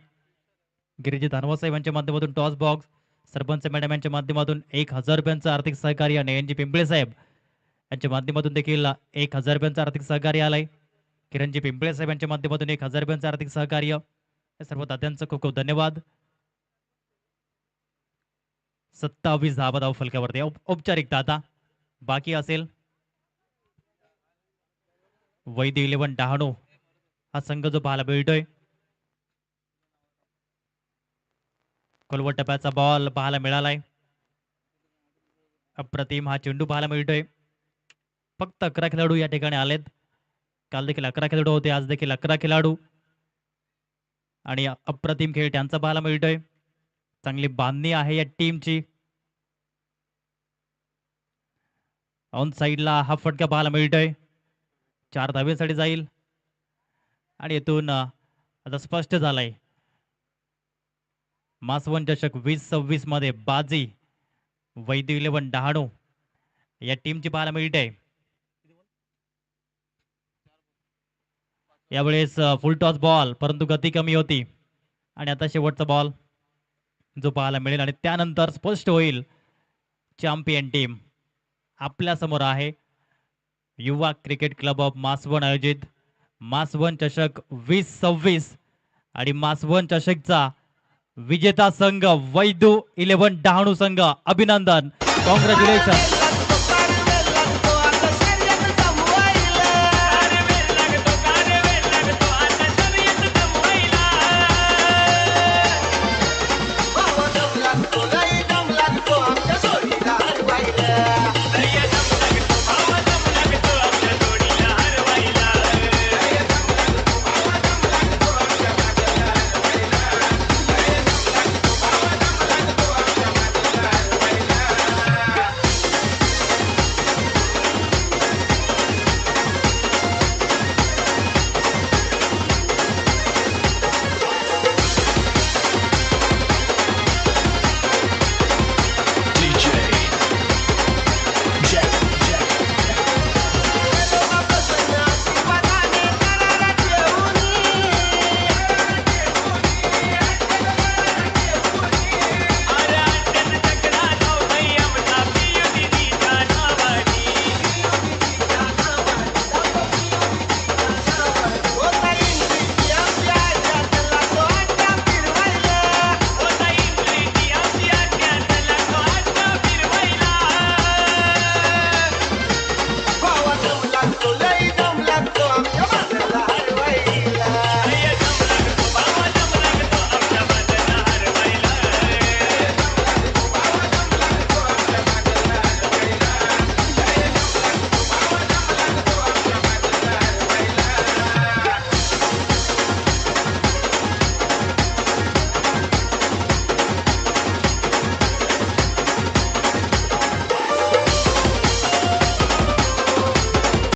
गिरिजी धानवा साहेब यांच्या माध्यमातून टॉस बॉक्स. सरपंच मॅडम यांच्या माध्यमातून 1,000 रुपयांचं आर्थिक सहकार्य. आणि एन जी पिंपळे साहेब यांच्या माध्यमातून देखील 1,000 रुपयांचं आर्थिक सहकार्य आलंय. किरणजी पिंपळे साहेब यांच्या माध्यमातून 1,000 रुपयांचं आर्थिक सहकार्य. या सर्व दात्यांचं खूप खूप धन्यवाद. 27 धावा धाव फलकावरती औपचारिकता आता बाकी असेल. वैद्य 11 डहाणू हा संघ जो पाहायला मिळतोय. खोलवर टप्प्याचा बॉल पाहायला मिळालाय. अप्रतिम हा चेंडू पाहायला मिळतोय. फक्त 11 खेळाडू या ठिकाणी आलेत. काल देखील 11 खेळाडू होते, आज देखील 11 खेळाडू आणि अप्रतिम खेळ त्यांचा पाहायला मिळतोय. चांगली बांधणी आहे या टीमची. ऑन साईडला हा फटका पाहायला मिळतोय. 4 धावेसाठी जाईल आणि येथून आता स्पष्ट झालंय मासवण चषक 2026 मध्ये बाजी वैद्य 11 डहाणू या टीमची पाहायला मिळते. यावेळेस फुल टॉस बॉल, परंतु गती कमी होती आणि आता शेवटचा बॉल जो पाहायला मिळेल आणि त्यानंतर स्पष्ट होईल चॅम्पियन टीम आपल्या समोर आहे. युवा क्रिकेट क्लब ऑफ मासवण आयोजित मासवण चषक 2026 आणि मासवण चषकचा विजेता संघ वैदू 11 डहाणू संघ. अभिनंदन, कॉंग्रॅच्युलेशन.